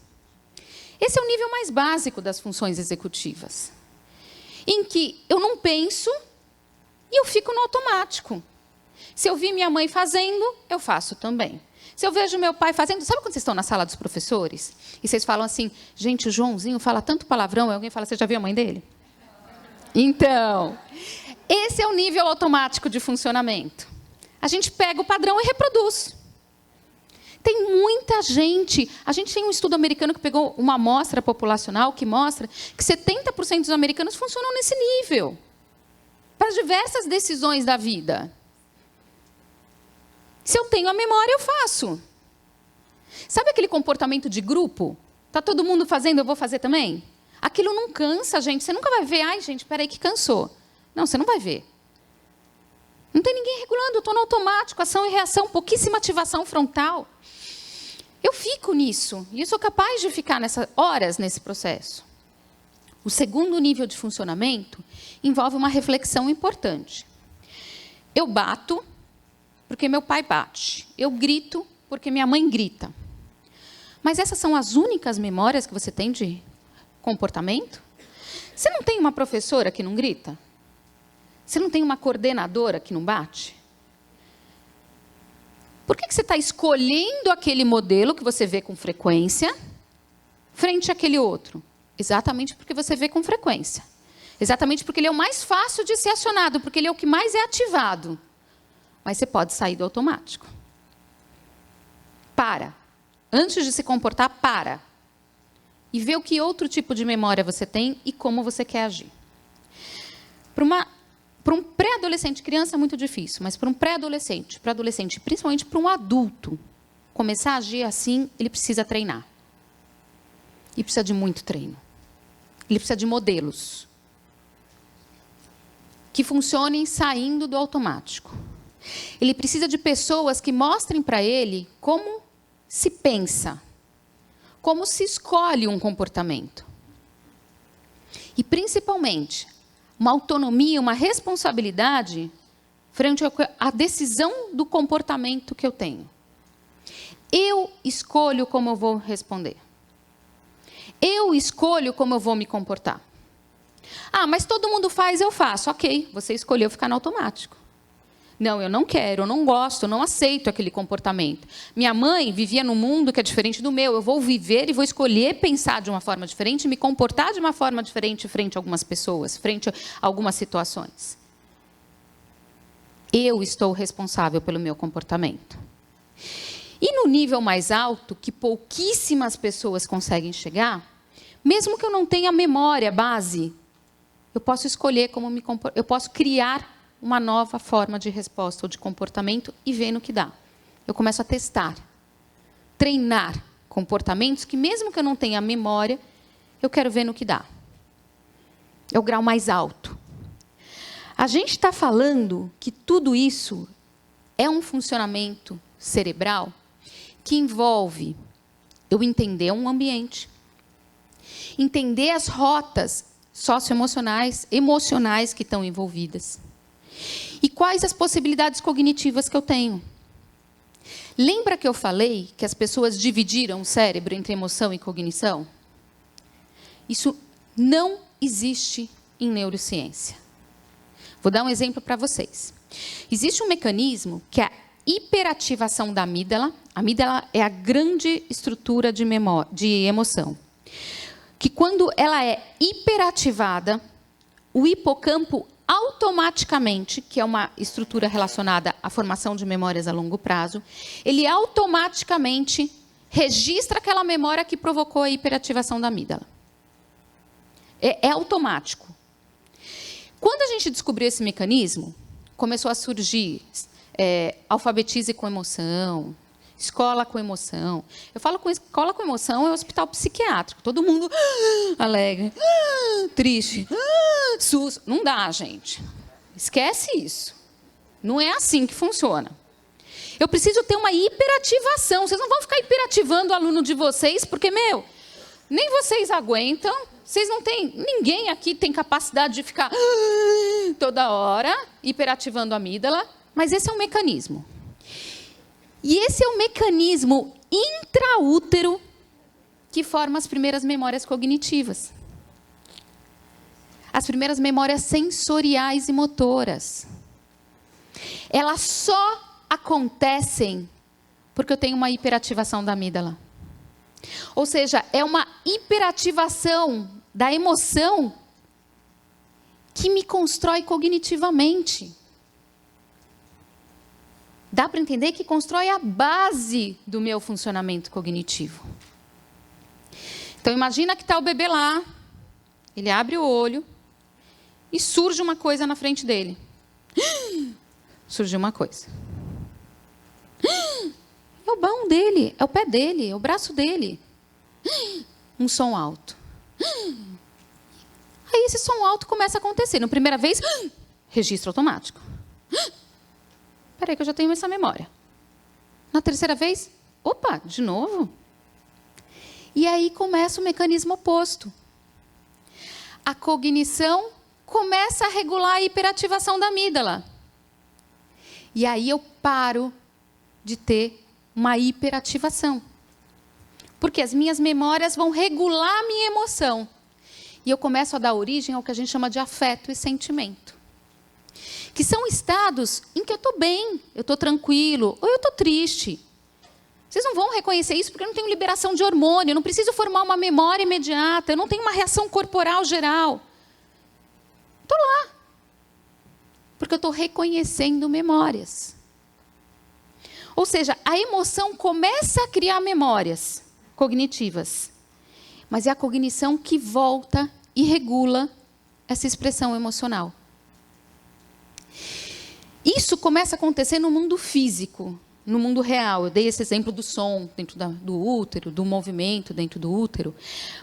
Esse é o nível mais básico das funções executivas, em que eu não penso e eu fico no automático. Se eu vi minha mãe fazendo, eu faço também. Se eu vejo meu pai fazendo... Sabe quando vocês estão na sala dos professores? E vocês falam assim, gente, o Joãozinho fala tanto palavrão, e alguém fala, você já viu a mãe dele? Então, esse é o nível automático de funcionamento. A gente pega o padrão e reproduz. Tem muita gente... A gente tem um estudo americano que pegou uma amostra populacional que mostra que 70% dos americanos funcionam nesse nível. Para diversas decisões da vida. Se eu tenho a memória, eu faço. Sabe aquele comportamento de grupo? Está todo mundo fazendo, eu vou fazer também? Aquilo não cansa, gente. Você nunca vai ver, ai, gente, peraí que cansou. Não, você não vai ver. Não tem ninguém regulando, eu estou no automático, ação e reação, pouquíssima ativação frontal. Eu fico nisso, e eu sou capaz de ficar horas nesse processo. O segundo nível de funcionamento envolve uma reflexão importante. Eu bato porque meu pai bate. Eu grito porque minha mãe grita. Mas essas são as únicas memórias que você tem de comportamento? Você não tem uma professora que não grita? Você não tem uma coordenadora que não bate? Por que você está escolhendo aquele modelo que você vê com frequência frente àquele outro? Exatamente porque você vê com frequência. Exatamente porque ele é o mais fácil de ser acionado, porque ele é o que mais é ativado. Mas você pode sair do automático. Para. Antes de se comportar, para. E vê o que outro tipo de memória você tem e como você quer agir. Para um pré-adolescente, criança é muito difícil, mas para um pré-adolescente, para adolescente, principalmente para um adulto, começar a agir assim, ele precisa treinar. E precisa de muito treino. Ele precisa de modelos que funcionem saindo do automático. Ele precisa de pessoas que mostrem para ele como se pensa, como se escolhe um comportamento. E, principalmente, uma autonomia, uma responsabilidade frente à decisão do comportamento que eu tenho. Eu escolho como eu vou responder. Eu escolho como eu vou me comportar. Ah, mas todo mundo faz, eu faço. Ok, você escolheu ficar no automático. Não, eu não quero, eu não gosto, eu não aceito aquele comportamento. Minha mãe vivia num mundo que é diferente do meu. Eu vou viver e vou escolher pensar de uma forma diferente, me comportar de uma forma diferente frente a algumas pessoas, frente a algumas situações. Eu estou responsável pelo meu comportamento. E no nível mais alto, que pouquíssimas pessoas conseguem chegar, mesmo que eu não tenha memória base, eu posso escolher como me comportar, eu posso criar uma nova forma de resposta ou de comportamento e ver no que dá. Eu começo a testar, treinar comportamentos que, mesmo que eu não tenha memória, eu quero ver no que dá. É o grau mais alto. A gente está falando que tudo isso é um funcionamento cerebral que envolve eu entender um ambiente, entender as rotas socioemocionais, emocionais que estão envolvidas. E quais as possibilidades cognitivas que eu tenho? Lembra que eu falei que as pessoas dividiram o cérebro entre emoção e cognição? Isso não existe em neurociência. Vou dar um exemplo para vocês. Existe um mecanismo que é a hiperativação da amígdala. A amígdala é a grande estrutura de emoção. Que quando ela é hiperativada, o hipocampo automaticamente, que é uma estrutura relacionada à formação de memórias a longo prazo, ele automaticamente registra aquela memória que provocou a hiperativação da amígdala. É automático. Quando a gente descobriu esse mecanismo, começou a surgir alfabetize com emoção, escola com emoção. Eu falo com escola com emoção, é hospital psiquiátrico. Todo mundo alegre, triste, susto. Não dá, gente. Esquece isso. Não é assim que funciona. Eu preciso ter uma hiperativação. Vocês não vão ficar hiperativando o aluno de vocês, porque, nem vocês aguentam. Vocês não têm... Ninguém aqui tem capacidade de ficar toda hora hiperativando a amígdala, mas esse é um mecanismo. E esse é o mecanismo intraútero que forma as primeiras memórias cognitivas. As primeiras memórias sensoriais e motoras. Elas só acontecem porque eu tenho uma hiperativação da amígdala. Ou seja, é uma hiperativação da emoção que me constrói cognitivamente. Dá para entender que constrói a base do meu funcionamento cognitivo. Então, imagina que está o bebê lá, ele abre o olho e surge uma coisa na frente dele. Surgiu uma coisa. É o bão dele, é o pé dele, é o braço dele. Um som alto. Aí esse som alto começa a acontecer. Na primeira vez, registro automático. Espera aí que eu já tenho essa memória. Na terceira vez, opa, de novo. E aí começa o mecanismo oposto. A cognição começa a regular a hiperativação da amígdala. E aí eu paro de ter uma hiperativação. Porque as minhas memórias vão regular a minha emoção. E eu começo a dar origem ao que a gente chama de afeto e sentimento. Que são estados em que eu estou bem, eu estou tranquilo, ou eu estou triste. Vocês não vão reconhecer isso porque eu não tenho liberação de hormônio, eu não preciso formar uma memória imediata, eu não tenho uma reação corporal geral. Estou lá. Porque eu estou reconhecendo memórias. Ou seja, a emoção começa a criar memórias cognitivas. Mas é a cognição que volta e regula essa expressão emocional. Isso começa a acontecer no mundo físico, no mundo real. Eu dei esse exemplo do som dentro do útero, do movimento dentro do útero.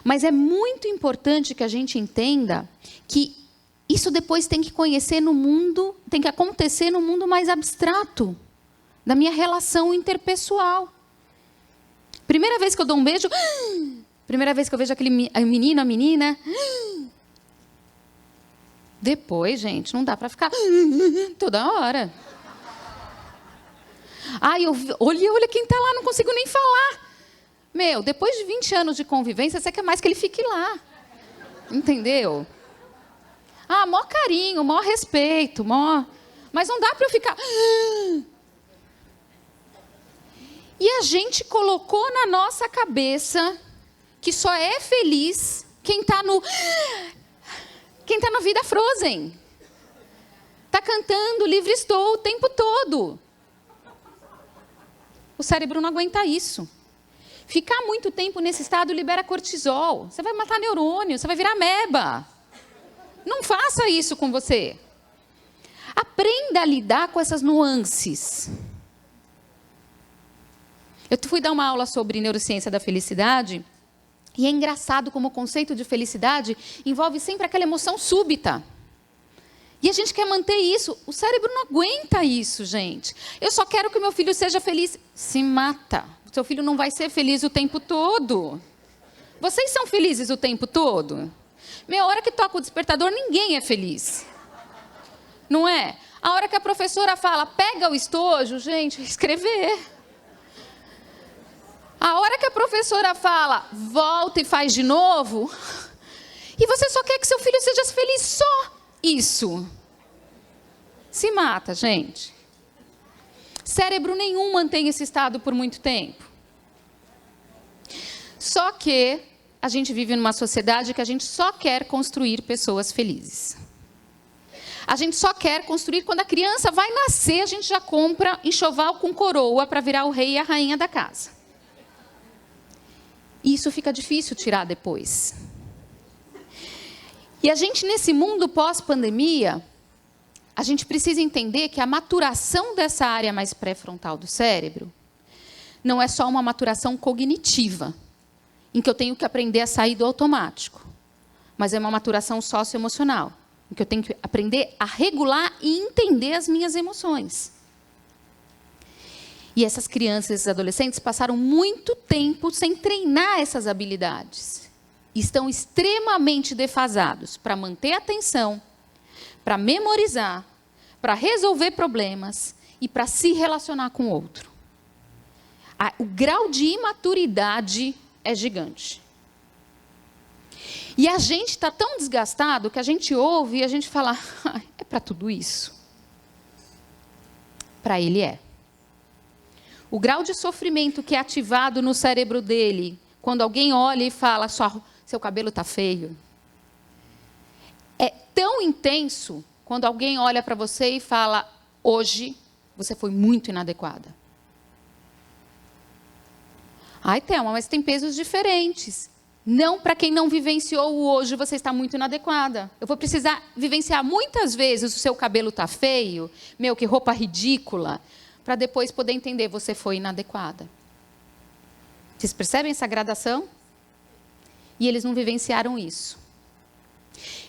Mas é muito importante que a gente entenda que isso depois tem que conhecer no mundo, tem que acontecer no mundo mais abstrato, da minha relação interpessoal. Primeira vez que eu dou um beijo, primeira vez que eu vejo aquele menino, a menina. Depois, gente, não dá para ficar toda hora. Ai, olha quem está lá, não consigo nem falar. Depois de 20 anos de convivência, você quer mais que ele fique lá. Entendeu? Maior carinho, maior respeito, mas não dá para eu ficar... E a gente colocou na nossa cabeça que só é feliz quem está na vida Frozen. Está cantando Livre Estou o tempo todo. O cérebro não aguenta isso. Ficar muito tempo nesse estado libera cortisol. Você vai matar neurônio, você vai virar ameba. Não faça isso com você. Aprenda a lidar com essas nuances. Eu fui dar uma aula sobre neurociência da felicidade, e é engraçado como o conceito de felicidade envolve sempre aquela emoção súbita. E a gente quer manter isso. O cérebro não aguenta isso, gente. Eu só quero que o meu filho seja feliz. Se mata. O seu filho não vai ser feliz o tempo todo. Vocês são felizes o tempo todo? A hora que toca o despertador, ninguém é feliz. Não é? A hora que a professora fala, pega o estojo, gente, escrever. A hora que a professora fala, volta e faz de novo, e você só quer que seu filho seja feliz, só isso. se mata, gente. Cérebro nenhum mantém esse estado por muito tempo. Só que a gente vive numa sociedade que a gente só quer construir pessoas felizes. A gente só quer construir, quando a criança vai nascer, a gente já compra enxoval com coroa para virar o rei e a rainha da casa. E isso fica difícil tirar depois. E a gente, nesse mundo pós-pandemia, a gente precisa entender que a maturação dessa área mais pré-frontal do cérebro não é só uma maturação cognitiva, em que eu tenho que aprender a sair do automático, mas é uma maturação socioemocional, em que eu tenho que aprender a regular e entender as minhas emoções. E essas crianças e esses adolescentes passaram muito tempo sem treinar essas habilidades. Estão extremamente defasados para manter a atenção, para memorizar, para resolver problemas e para se relacionar com o outro. O grau de imaturidade é gigante. E a gente está tão desgastado que a gente ouve e a gente fala, é para tudo isso? Para ele é. O grau de sofrimento que é ativado no cérebro dele, quando alguém olha e fala, seu cabelo está feio, é tão intenso quando alguém olha para você e fala, hoje você foi muito inadequada. Ai, Thelma, mas tem pesos diferentes. Não, para quem não vivenciou o hoje, você está muito inadequada. Eu vou precisar vivenciar muitas vezes o seu cabelo está feio, que roupa ridícula, para depois poder entender, você foi inadequada. Vocês percebem essa gradação? E eles não vivenciaram isso.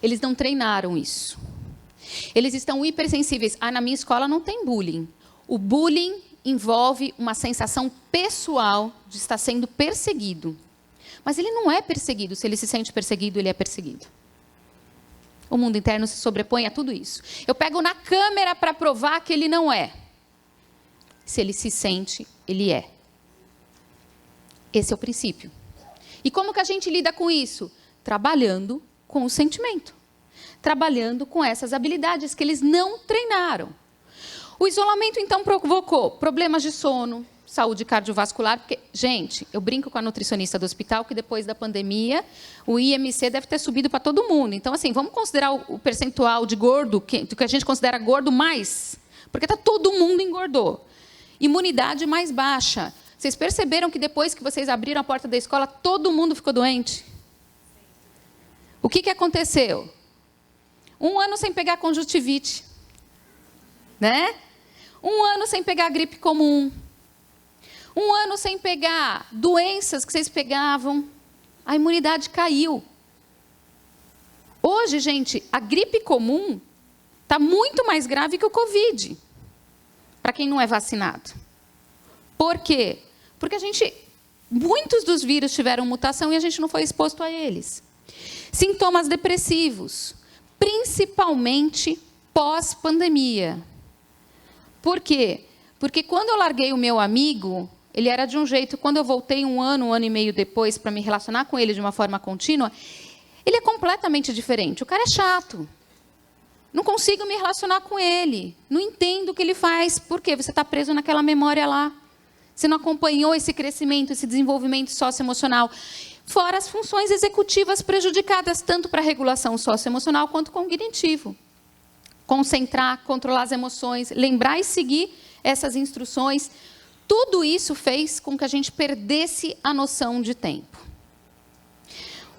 Eles não treinaram isso. Eles estão hipersensíveis. Na minha escola não tem bullying. O bullying envolve uma sensação pessoal de estar sendo perseguido. Mas ele não é perseguido. Se ele se sente perseguido, ele é perseguido. O mundo interno se sobrepõe a tudo isso. Eu pego na câmera para provar que ele não é. Se ele se sente, ele é. Esse é o princípio. E como que a gente lida com isso? Trabalhando com o sentimento. Trabalhando com essas habilidades que eles não treinaram. O isolamento, então, provocou problemas de sono, saúde cardiovascular, porque, gente, eu brinco com a nutricionista do hospital que depois da pandemia, o IMC deve ter subido para todo mundo. Então, assim, vamos considerar o percentual de gordo, que a gente considera gordo mais, porque todo mundo engordou. Imunidade mais baixa. Vocês perceberam que depois que vocês abriram a porta da escola, todo mundo ficou doente? O que aconteceu? 1 ano sem pegar conjuntivite, né? 1 ano sem pegar gripe comum. 1 ano sem pegar doenças que vocês pegavam. A imunidade caiu. Hoje, gente, a gripe comum está muito mais grave que o Covid, para quem não é vacinado. Por quê? Porque muitos dos vírus tiveram mutação e a gente não foi exposto a eles. Sintomas depressivos, principalmente pós-pandemia. Por quê? Porque quando eu larguei o meu amigo, ele era de um jeito, quando eu voltei 1 ano e meio depois para me relacionar com ele de uma forma contínua, ele é completamente diferente. O cara é chato. Não consigo me relacionar com ele. Não entendo o que ele faz. Por quê? Você está preso naquela memória lá. Você não acompanhou esse crescimento, esse desenvolvimento socioemocional. Fora as funções executivas prejudicadas, tanto para a regulação socioemocional quanto cognitivo. Concentrar, controlar as emoções, lembrar e seguir essas instruções. Tudo isso fez com que a gente perdesse a noção de tempo.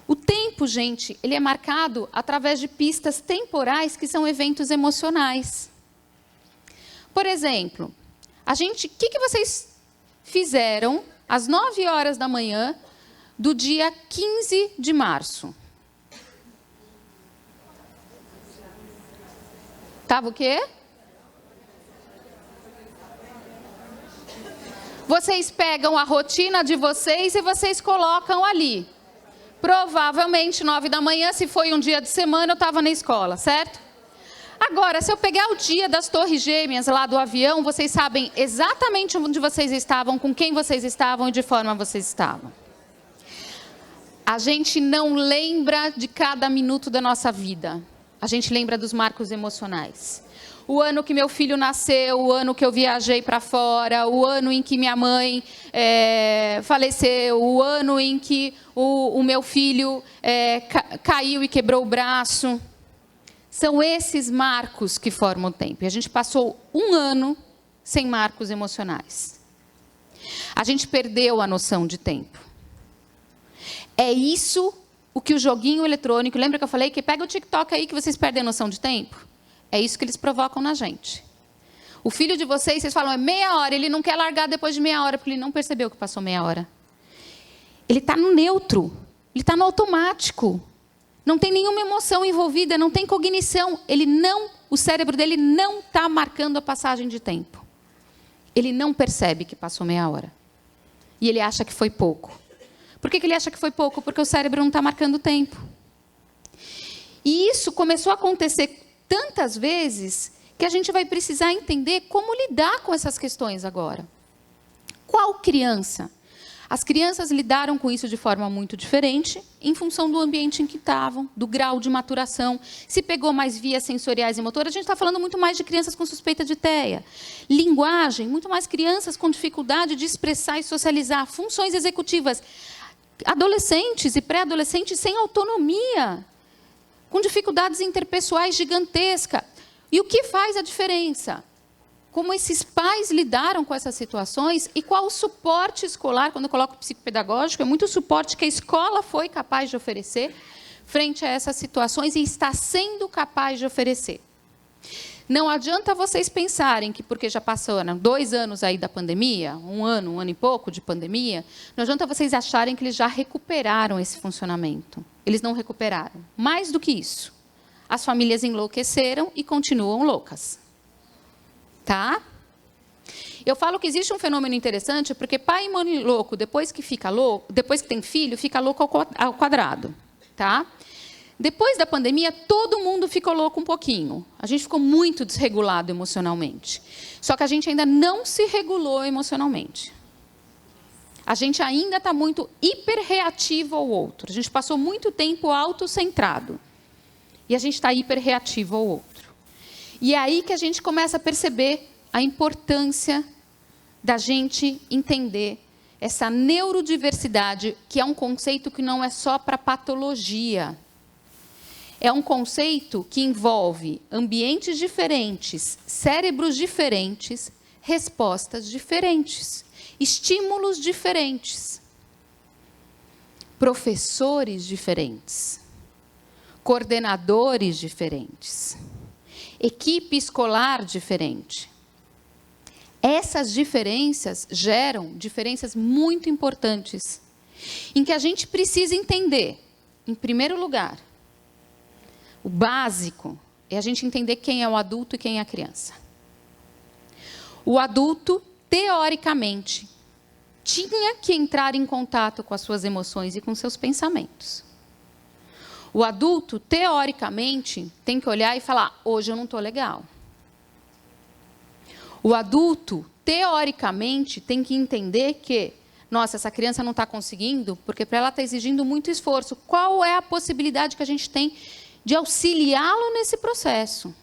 O tempo, gente, ele é marcado através de pistas temporais que são eventos emocionais. Por exemplo, o que vocês fizeram às 9 horas da manhã do dia 15 de março? Estava o quê? Vocês pegam a rotina de vocês e vocês colocam ali. Provavelmente 9 da manhã, se foi um dia de semana, eu estava na escola, certo? Agora, se eu pegar o dia das Torres Gêmeas lá do avião, vocês sabem exatamente onde vocês estavam, com quem vocês estavam e de forma vocês estavam. A gente não lembra de cada minuto da nossa vida. A gente lembra dos marcos emocionais. o ano que meu filho nasceu, o ano que eu viajei para fora, o ano em que minha mãe faleceu, o ano em que o meu filho caiu e quebrou o braço. São esses marcos que formam o tempo. E a gente passou 1 ano sem marcos emocionais. A gente perdeu a noção de tempo. É isso o que o joguinho eletrônico... Lembra que eu falei que pega o TikTok aí que vocês perdem a noção de tempo? É isso que eles provocam na gente. O filho de vocês falam, é meia hora, ele não quer largar depois de meia hora, porque ele não percebeu que passou meia hora. Ele está no neutro, ele está no automático. Não tem nenhuma emoção envolvida, não tem cognição. O cérebro dele não está marcando a passagem de tempo. Ele não percebe que passou meia hora. E ele acha que foi pouco. Por que ele acha que foi pouco? Porque o cérebro não está marcando o tempo. E isso começou a acontecer tantas vezes que a gente vai precisar entender como lidar com essas questões agora. Qual criança? As crianças lidaram com isso de forma muito diferente, em função do ambiente em que estavam, do grau de maturação. Se pegou mais vias sensoriais e motoras, a gente está falando muito mais de crianças com suspeita de TEA. Linguagem, muito mais crianças com dificuldade de expressar e socializar. Funções executivas, adolescentes e pré-adolescentes sem autonomia, com dificuldades interpessoais gigantescas. E o que faz a diferença? Como esses pais lidaram com essas situações e qual o suporte escolar, quando eu coloco psicopedagógico, é muito o suporte que a escola foi capaz de oferecer frente a essas situações e está sendo capaz de oferecer. Não adianta vocês pensarem que, porque já passaram 2 anos aí da pandemia, 1 ano e pouco de pandemia, não adianta vocês acharem que eles já recuperaram esse funcionamento. Eles não recuperaram. Mais do que isso, as famílias enlouqueceram e continuam loucas. Tá? Eu falo que existe um fenômeno interessante, porque pai e mãe louco, depois que tem filho, fica louco ao quadrado. Tá? Depois da pandemia, todo mundo ficou louco um pouquinho. A gente ficou muito desregulado emocionalmente. Só que a gente ainda não se regulou emocionalmente. A gente ainda está muito hiperreativo ao outro. A gente passou muito tempo autocentrado. E a gente está hiperreativo ao outro. E é aí que a gente começa a perceber a importância da gente entender essa neurodiversidade, que é um conceito que não é só para patologia. É um conceito que envolve ambientes diferentes, cérebros diferentes, respostas diferentes, estímulos diferentes, professores diferentes, coordenadores diferentes, equipe escolar diferente. Essas diferenças geram diferenças muito importantes, em que a gente precisa entender, em primeiro lugar, o básico é a gente entender quem é o adulto e quem é a criança. O adulto, teoricamente, tinha que entrar em contato com as suas emoções e com seus pensamentos. O adulto, teoricamente, tem que olhar e falar, hoje eu não estou legal. O adulto, teoricamente, tem que entender que, nossa, essa criança não está conseguindo, porque para ela está exigindo muito esforço. Qual é a possibilidade que a gente tem de auxiliá-lo nesse processo?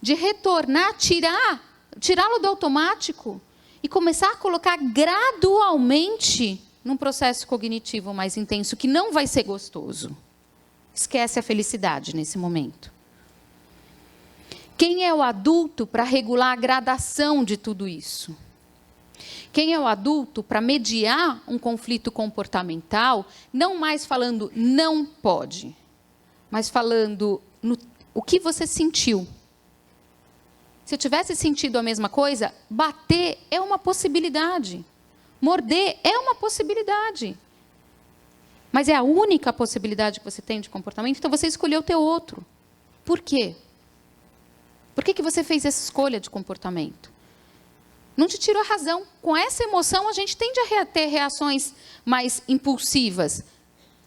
De retornar, tirá-lo do automático e começar a colocar gradualmente num processo cognitivo mais intenso, que não vai ser gostoso. Esquece a felicidade nesse momento. Quem é o adulto para regular a gradação de tudo isso? Quem é o adulto para mediar um conflito comportamental, não mais falando não pode, mas falando o que você sentiu. Se eu tivesse sentido a mesma coisa, bater é uma possibilidade. Morder é uma possibilidade. Mas é a única possibilidade que você tem de comportamento, então você escolheu ter outro. Por quê? Por que você fez essa escolha de comportamento? Não te tirou a razão. Com essa emoção, a gente tende a ter reações mais impulsivas.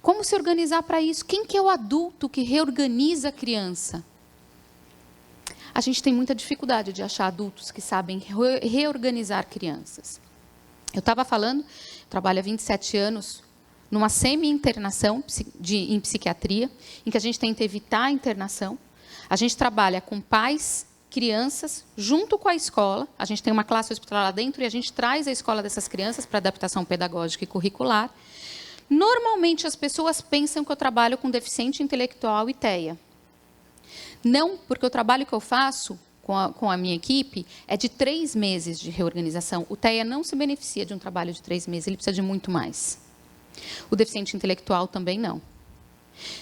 Como se organizar para isso? Quem que é o adulto que reorganiza a criança? A gente tem muita dificuldade de achar adultos que sabem reorganizar crianças. Eu estava falando, trabalho há 27 anos, numa semi-internação em psiquiatria, em que a gente tenta evitar a internação. A gente trabalha com pais crianças junto com a escola. A gente tem uma classe hospitalar lá dentro e a gente traz a escola dessas crianças para adaptação pedagógica e curricular. Normalmente, as pessoas pensam que eu trabalho com deficiente intelectual e TEA. Não, porque o trabalho que eu faço com a minha equipe é de 3 meses de reorganização. O TEA não se beneficia de um trabalho de 3 meses, ele precisa de muito mais. O deficiente intelectual também não.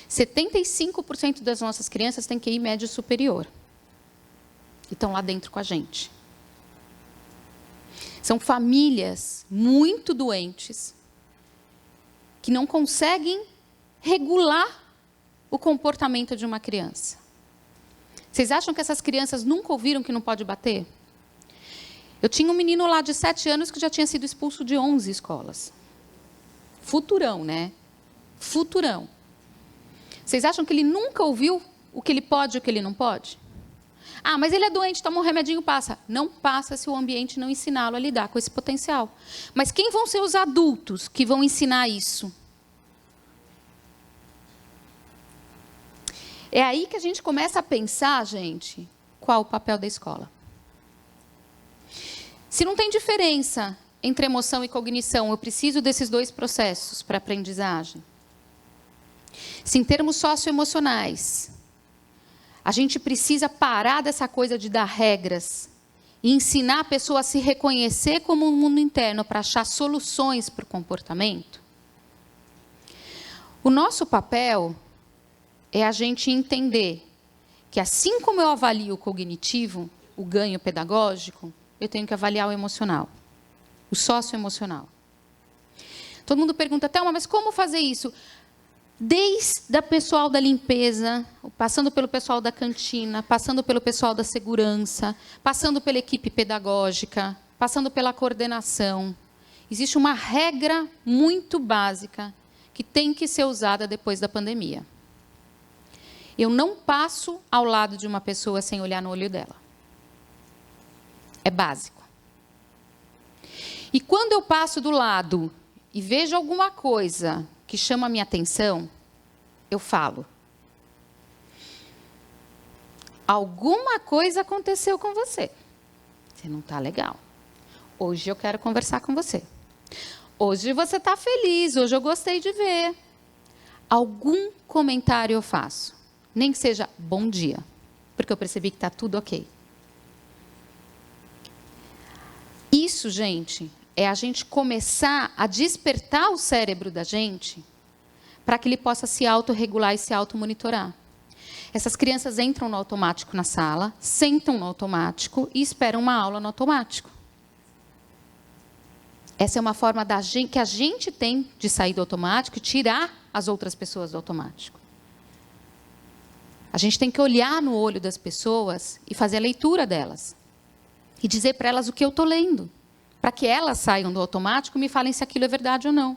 75% das nossas crianças têm QI médio superior. E estão lá dentro com a gente. São famílias muito doentes que não conseguem regular o comportamento de uma criança. Vocês acham que essas crianças nunca ouviram que não pode bater? Eu tinha um menino lá de 7 anos que já tinha sido expulso de 11 escolas. Futurão, né? Futurão. Vocês acham que ele nunca ouviu o que ele pode e o que ele não pode? Ah, mas ele é doente, toma um remedinho, passa. Não passa se o ambiente não ensiná-lo a lidar com esse potencial. Mas quem vão ser os adultos que vão ensinar isso? É aí que a gente começa a pensar, gente, qual o papel da escola. Se não tem diferença entre emoção e cognição, eu preciso desses 2 processos para aprendizagem. Se em termos socioemocionais, a gente precisa parar dessa coisa de dar regras e ensinar a pessoa a se reconhecer como um mundo interno para achar soluções para o comportamento, o nosso papel é a gente entender que, assim como eu avalio o cognitivo, o ganho pedagógico, eu tenho que avaliar o emocional, o socioemocional. Todo mundo pergunta, Thelma, mas como fazer isso? Desde o pessoal da limpeza, passando pelo pessoal da cantina, passando pelo pessoal da segurança, passando pela equipe pedagógica, passando pela coordenação. Existe uma regra muito básica que tem que ser usada depois da pandemia. Eu não passo ao lado de uma pessoa sem olhar no olho dela. É básico. E quando eu passo do lado e vejo alguma coisa que chama a minha atenção, eu falo. Alguma coisa aconteceu com você. Você não está legal. Hoje eu quero conversar com você. Hoje você está feliz, hoje eu gostei de ver. Algum comentário eu faço. Nem que seja bom dia, porque eu percebi que está tudo ok. Isso, gente, é a gente começar a despertar o cérebro da gente para que ele possa se autorregular e se automonitorar. Essas crianças entram no automático na sala, sentam no automático e esperam uma aula no automático. Essa é uma forma que a gente tem de sair do automático e tirar as outras pessoas do automático. A gente tem que olhar no olho das pessoas e fazer a leitura delas. E dizer para elas o que eu estou lendo. Para que elas saiam do automático e me falem se aquilo é verdade ou não.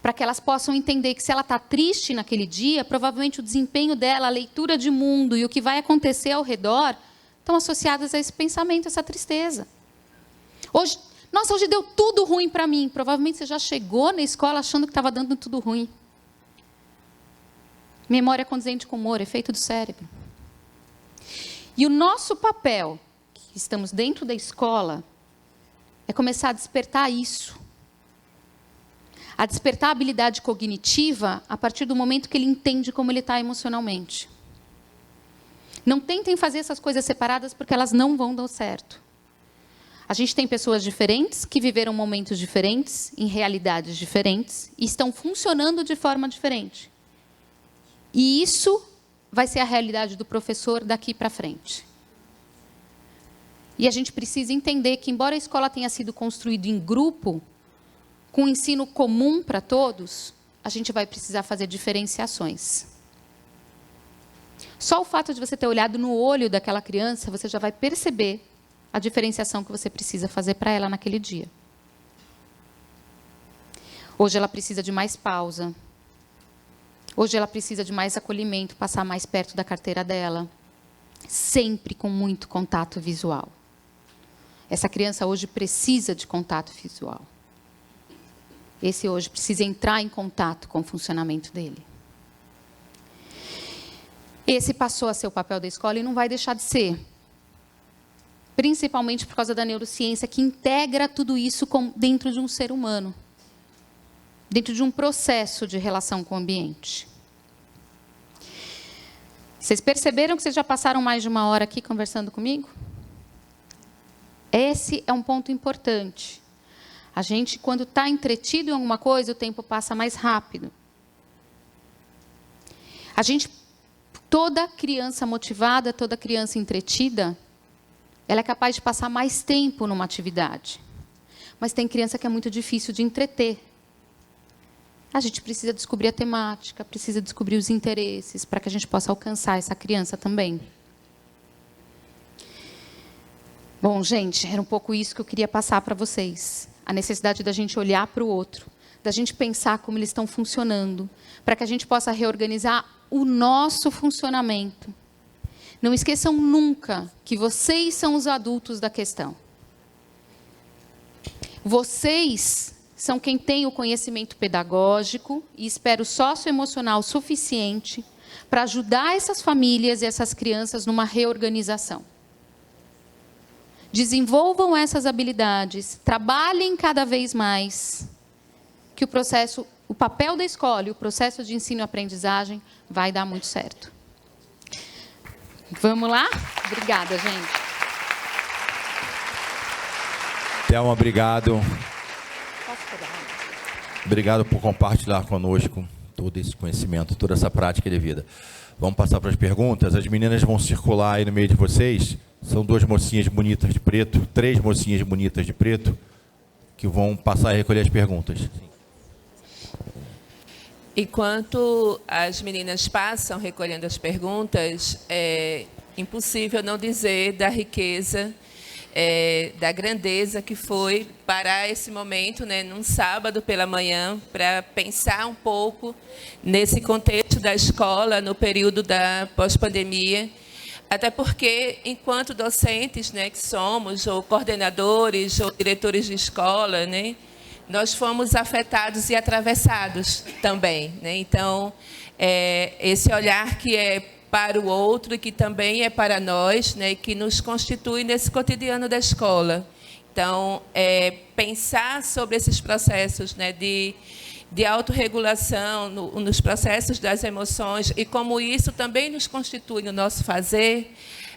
Para que elas possam entender que se ela está triste naquele dia, provavelmente o desempenho dela, a leitura de mundo e o que vai acontecer ao redor estão associadas a esse pensamento, a essa tristeza. Hoje deu tudo ruim para mim. Provavelmente você já chegou na escola achando que estava dando tudo ruim. Memória condizente com humor, efeito do cérebro. E o nosso papel, que estamos dentro da escola, é começar a despertar isso. A despertar a habilidade cognitiva a partir do momento que ele entende como ele está emocionalmente. Não tentem fazer essas coisas separadas porque elas não vão dar certo. A gente tem pessoas diferentes que viveram momentos diferentes, em realidades diferentes, e estão funcionando de forma diferente. E isso vai ser a realidade do professor daqui para frente. E a gente precisa entender que, embora a escola tenha sido construída em grupo, com um ensino comum para todos, a gente vai precisar fazer diferenciações. Só o fato de você ter olhado no olho daquela criança, você já vai perceber a diferenciação que você precisa fazer para ela naquele dia. Hoje ela precisa de mais pausa. Hoje ela precisa de mais acolhimento, passar mais perto da carteira dela. Sempre com muito contato visual. Essa criança hoje precisa de contato visual. Esse hoje precisa entrar em contato com o funcionamento dele. Esse passou a ser o papel da escola e não vai deixar de ser. Principalmente por causa da neurociência, que integra tudo isso dentro de um ser humano. Dentro de um processo de relação com o ambiente. Vocês perceberam que vocês já passaram mais de 1 hora aqui conversando comigo? Esse é um ponto importante. A gente, quando está entretido em alguma coisa, o tempo passa mais rápido. Toda criança motivada, toda criança entretida, ela é capaz de passar mais tempo numa atividade. Mas tem criança que é muito difícil de entreter. A gente precisa descobrir a temática, precisa descobrir os interesses, para que a gente possa alcançar essa criança também. Bom, gente, era um pouco isso que eu queria passar para vocês. A necessidade da gente olhar para o outro, da gente pensar como eles estão funcionando, para que a gente possa reorganizar o nosso funcionamento. Não esqueçam nunca que vocês são os adultos da questão. Vocês são quem tem o conhecimento pedagógico e, espero, socioemocional suficiente para ajudar essas famílias e essas crianças numa reorganização. Desenvolvam essas habilidades, trabalhem cada vez mais, que o papel da escola e o processo de ensino e aprendizagem vai dar muito certo. Vamos lá? Obrigada, gente. Thelma, obrigado. Obrigado por compartilhar conosco todo esse conhecimento, toda essa prática de vida. Vamos passar para as perguntas. As meninas vão circular aí no meio de vocês. São 2 mocinhas bonitas de preto, 3 mocinhas bonitas de preto, que vão passar a recolher as perguntas. Enquanto as meninas passam recolhendo as perguntas, é impossível não dizer da riqueza, da grandeza que foi parar esse momento, né, num sábado pela manhã, para pensar um pouco nesse contexto da escola, no período da pós-pandemia. Até porque, enquanto docentes, né, que somos, ou coordenadores, ou diretores de escola, né, nós fomos afetados e atravessados também, né? Então, esse olhar que é para o outro e que também é para nós, né, que nos constitui nesse cotidiano da escola. Então, pensar sobre esses processos, né, de autorregulação, nos processos das emoções, e como isso também nos constitui no nosso fazer,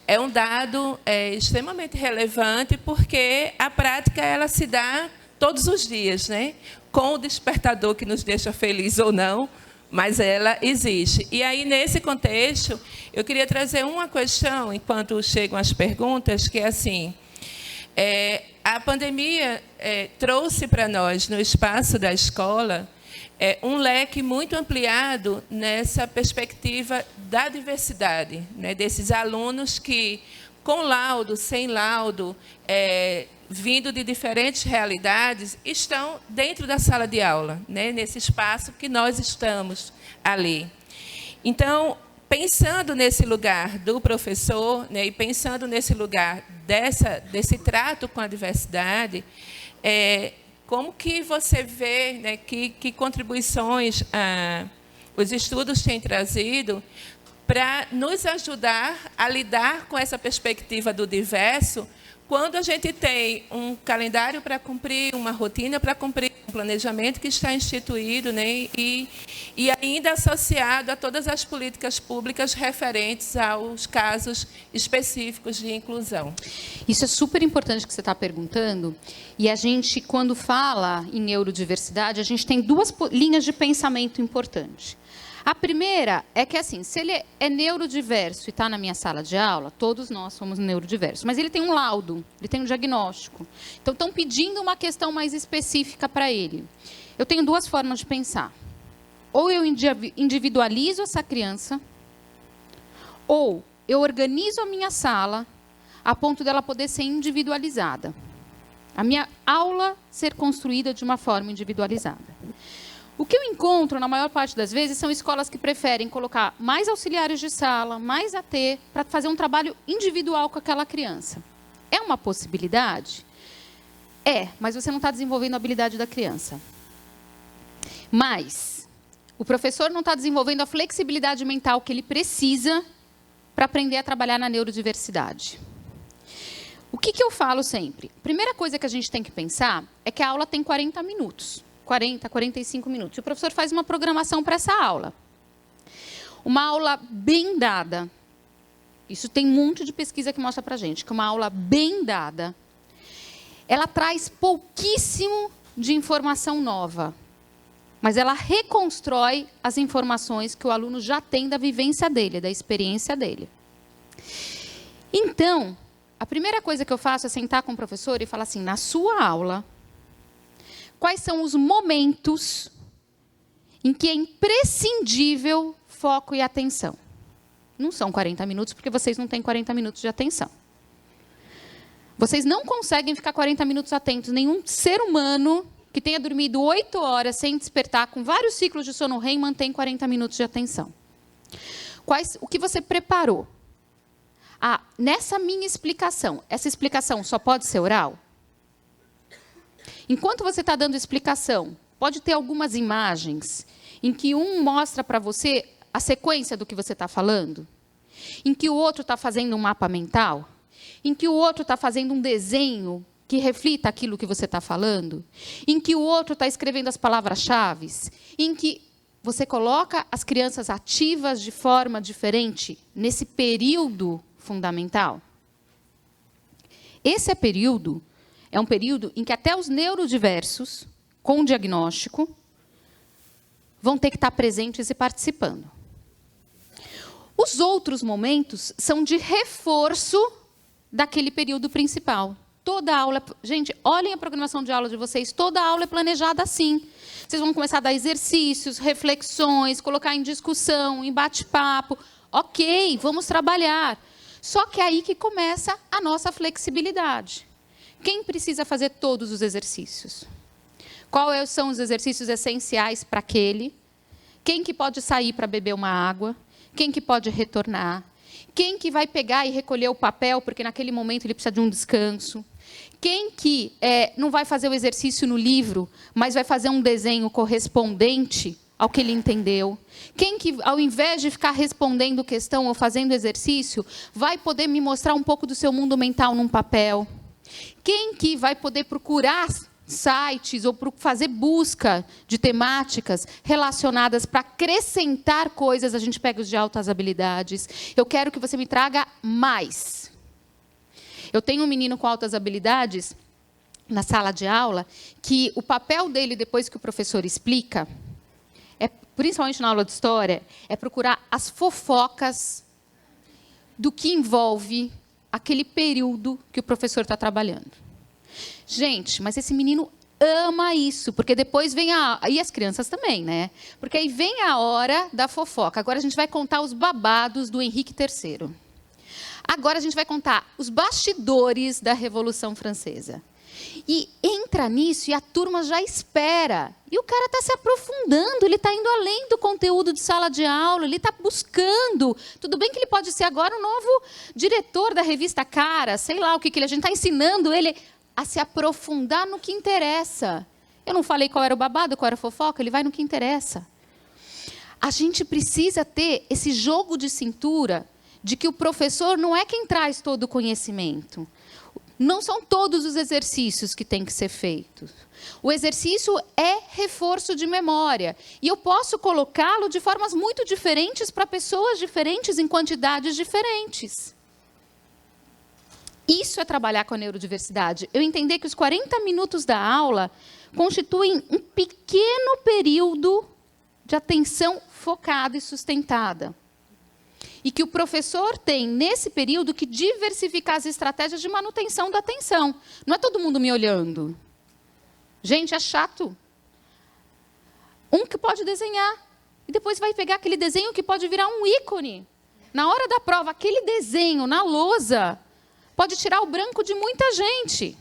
é um dado extremamente relevante, porque a prática ela se dá todos os dias, né? Com o despertador que nos deixa feliz ou não, mas ela existe. E aí, nesse contexto, eu queria trazer uma questão, enquanto chegam as perguntas, que é assim, a pandemia trouxe para nós, no espaço da escola, um leque muito ampliado nessa perspectiva da diversidade, né, desses alunos que, com laudo, sem laudo, vindo de diferentes realidades, estão dentro da sala de aula, né, nesse espaço que nós estamos ali. Então, pensando nesse lugar do professor, né, e pensando nesse lugar desse trato com a diversidade, como que você vê, né, que contribuições os estudos têm trazido para nos ajudar a lidar com essa perspectiva do diverso, quando a gente tem um calendário para cumprir, uma rotina para cumprir, um planejamento que está instituído, né, e ainda associado a todas as políticas públicas referentes aos casos específicos de inclusão. Isso é super importante que você está perguntando. E a gente, quando fala em neurodiversidade, a gente tem 2 linhas de pensamento importantes. A primeira é que, assim, se ele é neurodiverso e está na minha sala de aula, todos nós somos neurodiversos, mas ele tem um laudo, ele tem um diagnóstico. Então, estão pedindo uma questão mais específica para ele. Eu tenho 2 formas de pensar. Ou eu individualizo essa criança, ou eu organizo a minha sala a ponto dela poder ser individualizada. A minha aula ser construída de uma forma individualizada. O que eu encontro, na maior parte das vezes, são escolas que preferem colocar mais auxiliares de sala, mais AT, para fazer um trabalho individual com aquela criança. É uma possibilidade? Mas você não está desenvolvendo a habilidade da criança. Mas o professor não está desenvolvendo a flexibilidade mental que ele precisa para aprender a trabalhar na neurodiversidade. O que eu falo sempre? A primeira coisa que a gente tem que pensar é que a aula tem 40 minutos. 40, 45 minutos. E o professor faz uma programação para essa aula. Uma aula bem dada. Isso tem um monte de pesquisa que mostra para a gente, que uma aula bem dada, ela traz pouquíssimo de informação nova, mas ela reconstrói as informações que o aluno já tem da vivência dele, da experiência dele. Então, a primeira coisa que eu faço é sentar com o professor e falar assim, na sua aula, quais são os momentos em que é imprescindível foco e atenção? Não são 40 minutos, porque vocês não têm 40 minutos de atenção. Vocês não conseguem ficar 40 minutos atentos. Nenhum ser humano que tenha dormido 8 horas sem despertar, com vários ciclos de sono REM, mantém 40 minutos de atenção. O que você preparou? Nessa minha explicação, essa explicação só pode ser oral? Enquanto você está dando explicação, pode ter algumas imagens em que um mostra para você a sequência do que você está falando, em que o outro está fazendo um mapa mental, em que o outro está fazendo um desenho que reflita aquilo que você está falando, em que o outro está escrevendo as palavras-chave, em que você coloca as crianças ativas de forma diferente nesse período fundamental. Esse período é um período em que até os neurodiversos, com diagnóstico, vão ter que estar presentes e participando. Os outros momentos são de reforço daquele período principal. Toda aula... Gente, olhem a programação de aula de vocês. Toda aula é planejada assim. Vocês vão começar a dar exercícios, reflexões, colocar em discussão, em bate-papo. Ok, vamos trabalhar. Só que é aí que começa a nossa flexibilidade. Quem precisa fazer todos os exercícios? Quais são os exercícios essenciais para aquele? Quem que pode sair para beber uma água? Quem que pode retornar? Quem que vai pegar e recolher o papel, porque naquele momento ele precisa de um descanso? Quem que não vai fazer o exercício no livro, mas vai fazer um desenho correspondente ao que ele entendeu? Quem que, ao invés de ficar respondendo questão ou fazendo exercício, vai poder me mostrar um pouco do seu mundo mental num papel? Quem que vai poder procurar sites ou fazer busca de temáticas relacionadas para acrescentar coisas? A gente pega os de altas habilidades. Eu quero que você me traga mais. Eu tenho um menino com altas habilidades na sala de aula que o papel dele, depois que o professor explica, principalmente na aula de história, é procurar as fofocas do que envolve aquele período que o professor está trabalhando. Gente, mas esse menino ama isso, porque depois vem e as crianças também, né? Porque aí vem a hora da fofoca. Agora a gente vai contar os babados do Henrique III. Agora a gente vai contar os bastidores da Revolução Francesa. E entra nisso e a turma já espera. E o cara está se aprofundando, ele está indo além do conteúdo de sala de aula, ele está buscando. Tudo bem que ele pode ser agora o novo diretor da revista Cara, sei lá o que a gente está ensinando ele a se aprofundar no que interessa. Eu não falei qual era o babado, qual era a fofoca, ele vai no que interessa. A gente precisa ter esse jogo de cintura de que o professor não é quem traz todo o conhecimento. Não são todos os exercícios que têm que ser feitos. O exercício é reforço de memória. E eu posso colocá-lo de formas muito diferentes para pessoas diferentes, em quantidades diferentes. Isso é trabalhar com a neurodiversidade. Eu entender que os 40 minutos da aula constituem um pequeno período de atenção focada e sustentada. E que o professor tem, nesse período, que diversificar as estratégias de manutenção da atenção. Não é todo mundo me olhando. Gente, é chato. Um que pode desenhar. E depois vai pegar aquele desenho que pode virar um ícone. Na hora da prova, aquele desenho na lousa pode tirar o branco de muita gente.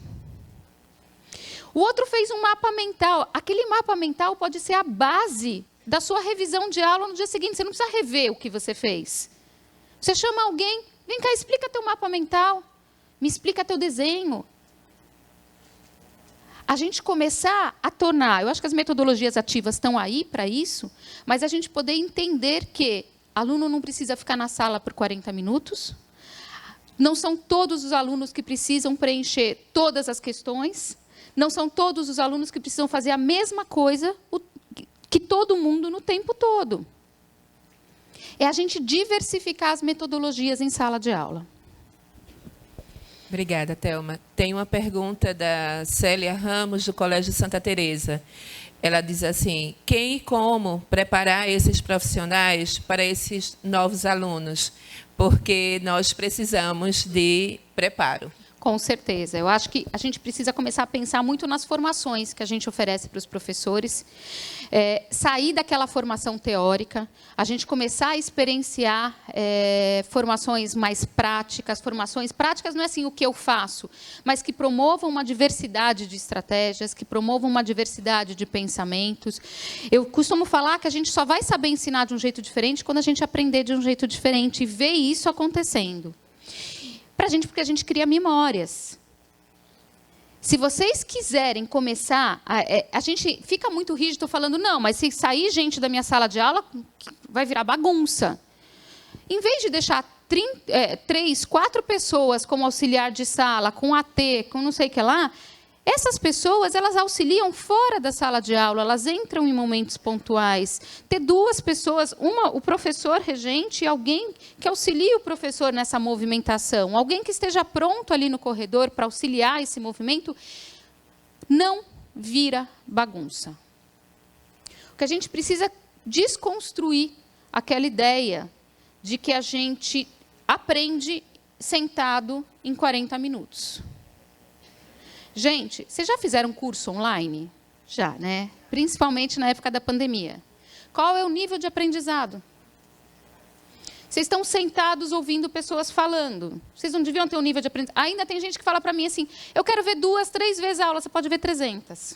O outro fez um mapa mental. Aquele mapa mental pode ser a base da sua revisão de aula no dia seguinte. Você não precisa rever o que você fez. Você chama alguém, vem cá, explica teu mapa mental, me explica teu desenho. A gente começar a tornar, eu acho que as metodologias ativas estão aí para isso, mas a gente poder entender que aluno não precisa ficar na sala por 40 minutos. Não são todos os alunos que precisam preencher todas as questões. Não são todos os alunos que precisam fazer a mesma coisa que todo mundo no tempo todo. É a gente diversificar as metodologias em sala de aula. Obrigada, Thelma. Tem uma pergunta da Célia Ramos, do Colégio Santa Teresa. Ela diz assim: quem e como preparar esses profissionais para esses novos alunos? Porque nós precisamos de preparo. Com certeza. Eu acho que a gente precisa começar a pensar muito nas formações que a gente oferece para os professores, sair daquela formação teórica, a gente começar a experienciar formações mais práticas. Formações práticas não é assim o que eu faço, mas que promovam uma diversidade de estratégias, que promovam uma diversidade de pensamentos. Eu costumo falar que a gente só vai saber ensinar de um jeito diferente quando a gente aprender de um jeito diferente e ver isso acontecendo. Porque a gente cria memórias. Se vocês quiserem começar... A gente fica muito rígido falando, não, mas se sair gente da minha sala de aula, vai virar bagunça. Em vez de deixar 3, 4 pessoas como auxiliar de sala, com AT, com não sei o que lá, essas pessoas, elas auxiliam fora da sala de aula, elas entram em momentos pontuais. Ter 2 pessoas, o professor regente e alguém que auxilie o professor nessa movimentação, alguém que esteja pronto ali no corredor para auxiliar esse movimento, não vira bagunça. O que a gente precisa desconstruir aquela ideia de que a gente aprende sentado em 40 minutos. Gente, vocês já fizeram curso online? Já, né? Principalmente na época da pandemia. Qual é o nível de aprendizado? Vocês estão sentados ouvindo pessoas falando. Vocês não deviam ter um nível de aprendizado. Ainda tem gente que fala para mim assim, eu quero ver 2, 3 vezes a aula, você pode ver 300.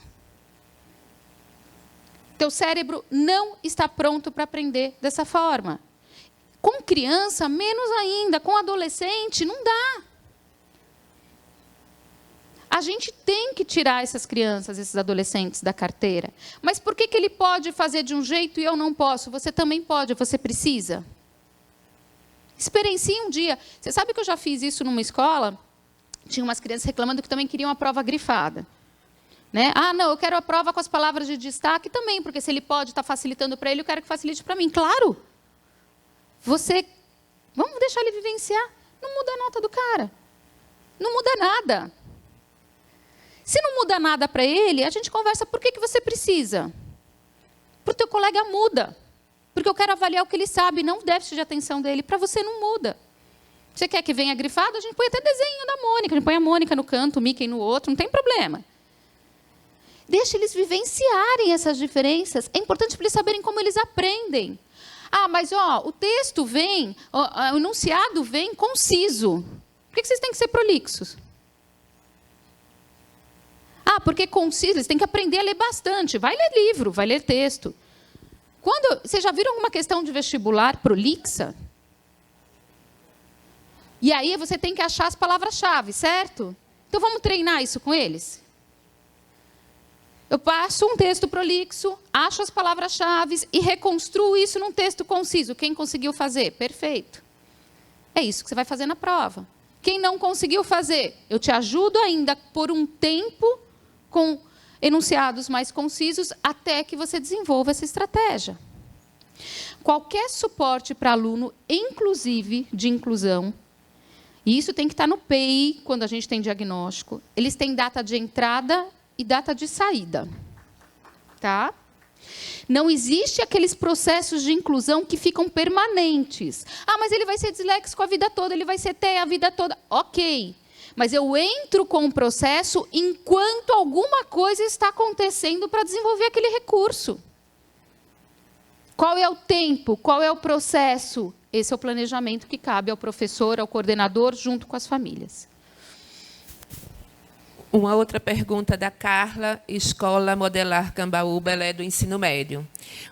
Teu cérebro não está pronto para aprender dessa forma. Com criança, menos ainda. Com adolescente, não dá. A gente tem que tirar essas crianças, esses adolescentes da carteira. Mas por que ele pode fazer de um jeito e eu não posso? Você também pode, você precisa. Experiencie um dia. Você sabe que eu já fiz isso numa escola? Tinha umas crianças reclamando que também queriam a prova grifada. Né? Ah, não, eu quero a prova com as palavras de destaque também, porque se ele pode estar facilitando para ele, eu quero que facilite para mim. Claro! Vamos deixar ele vivenciar. Não muda a nota do cara. Não muda nada. Se não muda nada para ele, a gente conversa, por que você precisa? Para o teu colega muda. Porque eu quero avaliar o que ele sabe, não o déficit de atenção dele. Para você não muda. Você quer que venha grifado? A gente põe até desenho da Mônica. A gente põe a Mônica no canto, o Mickey no outro, não tem problema. Deixa eles vivenciarem essas diferenças. É importante para eles saberem como eles aprendem. Ah, mas o texto vem, o enunciado vem conciso. Por que vocês têm que ser prolixos? Ah, porque conciso, eles têm que aprender a ler bastante. Vai ler livro, vai ler texto. Vocês já viram alguma questão de vestibular prolixa? E aí você tem que achar as palavras-chave, certo? Então vamos treinar isso com eles? Eu passo um texto prolixo, acho as palavras-chave e reconstruo isso num texto conciso. Quem conseguiu fazer? Perfeito. É isso que você vai fazer na prova. Quem não conseguiu fazer? Eu te ajudo ainda por um tempo com enunciados mais concisos até que você desenvolva essa estratégia. Qualquer suporte para aluno, inclusive de inclusão, e isso tem que estar no PEI, quando a gente tem diagnóstico, eles têm data de entrada e data de saída. Tá? Não existe aqueles processos de inclusão que ficam permanentes. Ah, mas ele vai ser disléxico a vida toda, ele vai ser TEA a vida toda. Ok. Mas eu entro com o processo enquanto alguma coisa está acontecendo para desenvolver aquele recurso. Qual é o tempo? Qual é o processo? Esse é o planejamento que cabe ao professor, ao coordenador, junto com as famílias. Uma outra pergunta da Carla, Escola Modelar Cambaúba, ela é do ensino médio.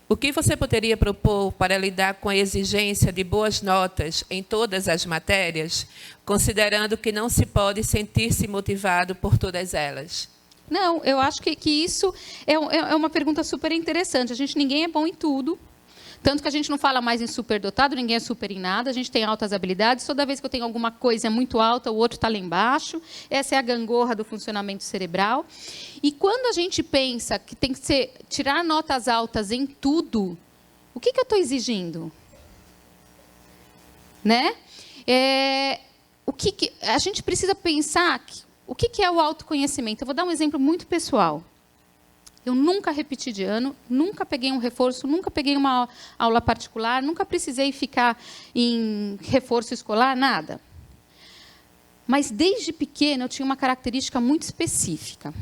O que você poderia propor para lidar com a exigência de boas notas em todas as matérias, considerando que não se pode sentir-se motivado por todas elas? Não, eu acho que isso é uma pergunta super interessante. Ninguém é bom em tudo. Tanto que a gente não fala mais em superdotado, ninguém é super em nada, a gente tem altas habilidades. Toda vez que eu tenho alguma coisa muito alta, o outro está lá embaixo. Essa é a gangorra do funcionamento cerebral. E quando a gente pensa que tem que tirar notas altas em tudo, o que eu estou exigindo? Né? A gente precisa pensar o que é o autoconhecimento. Eu vou dar um exemplo muito pessoal. Eu nunca repeti de ano, nunca peguei um reforço, nunca peguei uma aula particular, nunca precisei ficar em reforço escolar, nada. Mas, desde pequena, eu tinha uma característica muito específica.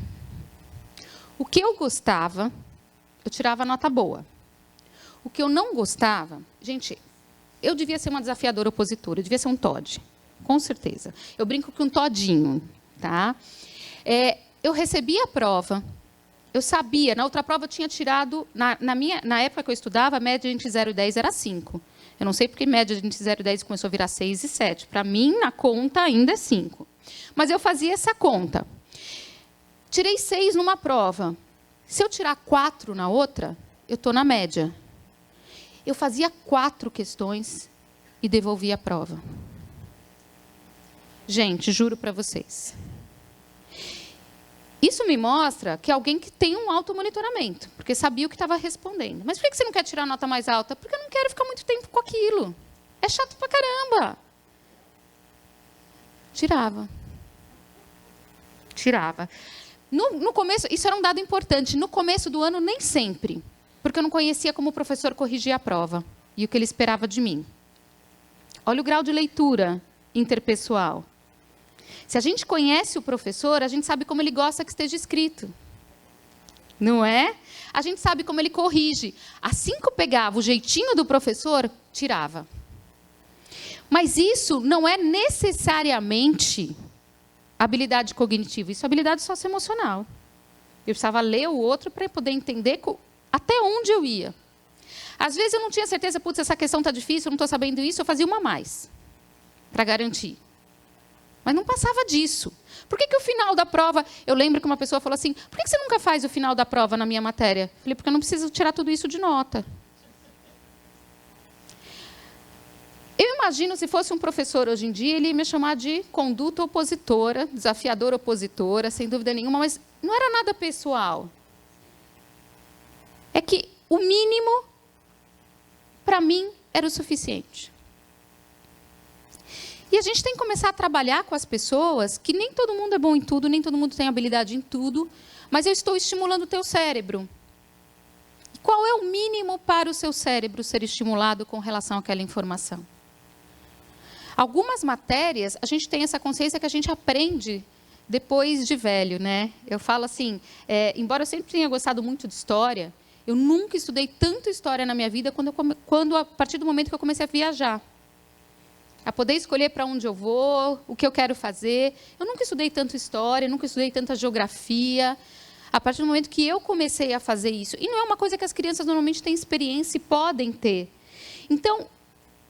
O que eu gostava, eu tirava nota boa. O que eu não gostava... Gente, eu devia ser uma desafiadora opositora, eu devia ser um TOD, com certeza. Eu brinco com um todinho. Tá? Eu recebia a prova... Eu sabia, na outra prova eu tinha tirado, na época que eu estudava, a média entre 0 e 10 era 5. Eu não sei porque a média entre 0 e 10 começou a virar 6 e 7. Para mim, na conta, ainda é 5. Mas eu fazia essa conta. Tirei 6 numa prova. Se eu tirar 4 na outra, eu estou na média. Eu fazia 4 questões e devolvia a prova. Gente, juro para vocês. Isso me mostra que alguém que tem um automonitoramento, porque sabia o que estava respondendo. Mas por que você não quer tirar a nota mais alta? Porque eu não quero ficar muito tempo com aquilo. É chato pra caramba. Tirava. No começo, isso era um dado importante. No começo do ano, nem sempre. Porque eu não conhecia como o professor corrigia a prova e o que ele esperava de mim. Olha o grau de leitura interpessoal. Se a gente conhece o professor, a gente sabe como ele gosta que esteja escrito. Não é? A gente sabe como ele corrige. Assim que eu pegava o jeitinho do professor, tirava. Mas isso não é necessariamente habilidade cognitiva, isso é habilidade socioemocional. Eu precisava ler o outro para poder entender até onde eu ia. Às vezes eu não tinha certeza, putz, essa questão está difícil, eu não estou sabendo isso, eu fazia uma a mais, para garantir. Mas não passava disso. Por que o final da prova... Eu lembro que uma pessoa falou assim, por que você nunca faz o final da prova na minha matéria? Eu falei, porque eu não preciso tirar tudo isso de nota. Eu imagino, se fosse um professor hoje em dia, ele ia me chamar de conduta opositora, desafiadora opositora, sem dúvida nenhuma, mas não era nada pessoal. É que o mínimo, para mim, era o suficiente. E a gente tem que começar a trabalhar com as pessoas, que nem todo mundo é bom em tudo, nem todo mundo tem habilidade em tudo, mas eu estou estimulando o teu cérebro. E qual é o mínimo para o seu cérebro ser estimulado com relação àquela informação? Algumas matérias, a gente tem essa consciência que a gente aprende depois de velho, né? Eu falo assim, embora eu sempre tenha gostado muito de história, eu nunca estudei tanto história na minha vida a partir do momento que eu comecei a viajar. A poder escolher para onde eu vou, o que eu quero fazer. Eu nunca estudei tanto história, nunca estudei tanta geografia. A partir do momento que eu comecei a fazer isso. E não é uma coisa que as crianças normalmente têm experiência e podem ter. Então,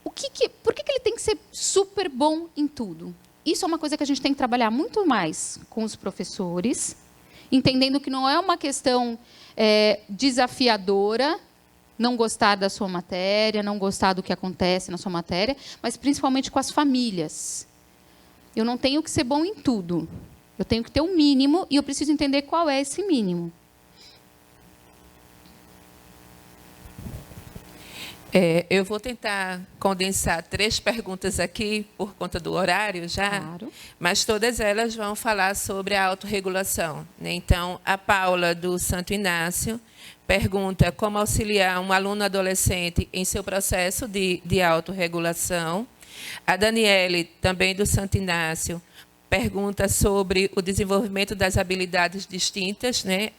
por que ele tem que ser super bom em tudo? Isso é uma coisa que a gente tem que trabalhar muito mais com os professores, entendendo que não é uma questão desafiadora, não gostar da sua matéria, não gostar do que acontece na sua matéria, mas principalmente com as famílias. Eu não tenho que ser bom em tudo. Eu tenho que ter um mínimo e eu preciso entender qual é esse mínimo. Eu vou tentar condensar 3 perguntas aqui, por conta do horário já, Claro. Mas todas elas vão falar sobre a autorregulação, né? Então, a Paula, do Santo Inácio, pergunta como auxiliar um aluno adolescente em seu processo de autorregulação. A Daniele, também do Santo Inácio, pergunta sobre o desenvolvimento das habilidades distintas, né,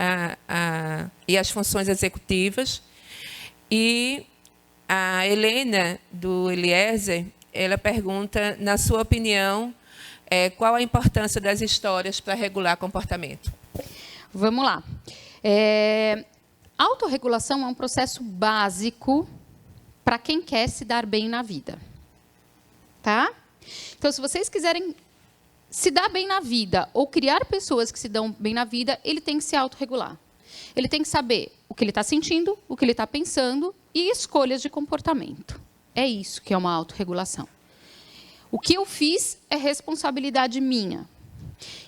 e as funções executivas. E a Helena, do Eliezer, ela pergunta, na sua opinião, qual a importância das histórias para regular comportamento? Vamos lá. A autorregulação é um processo básico para quem quer se dar bem na vida. Tá? Então, se vocês quiserem se dar bem na vida ou criar pessoas que se dão bem na vida, ele tem que se autorregular. Ele tem que saber o que ele está sentindo, o que ele está pensando e escolhas de comportamento. É isso que é uma autorregulação. O que eu fiz é responsabilidade minha.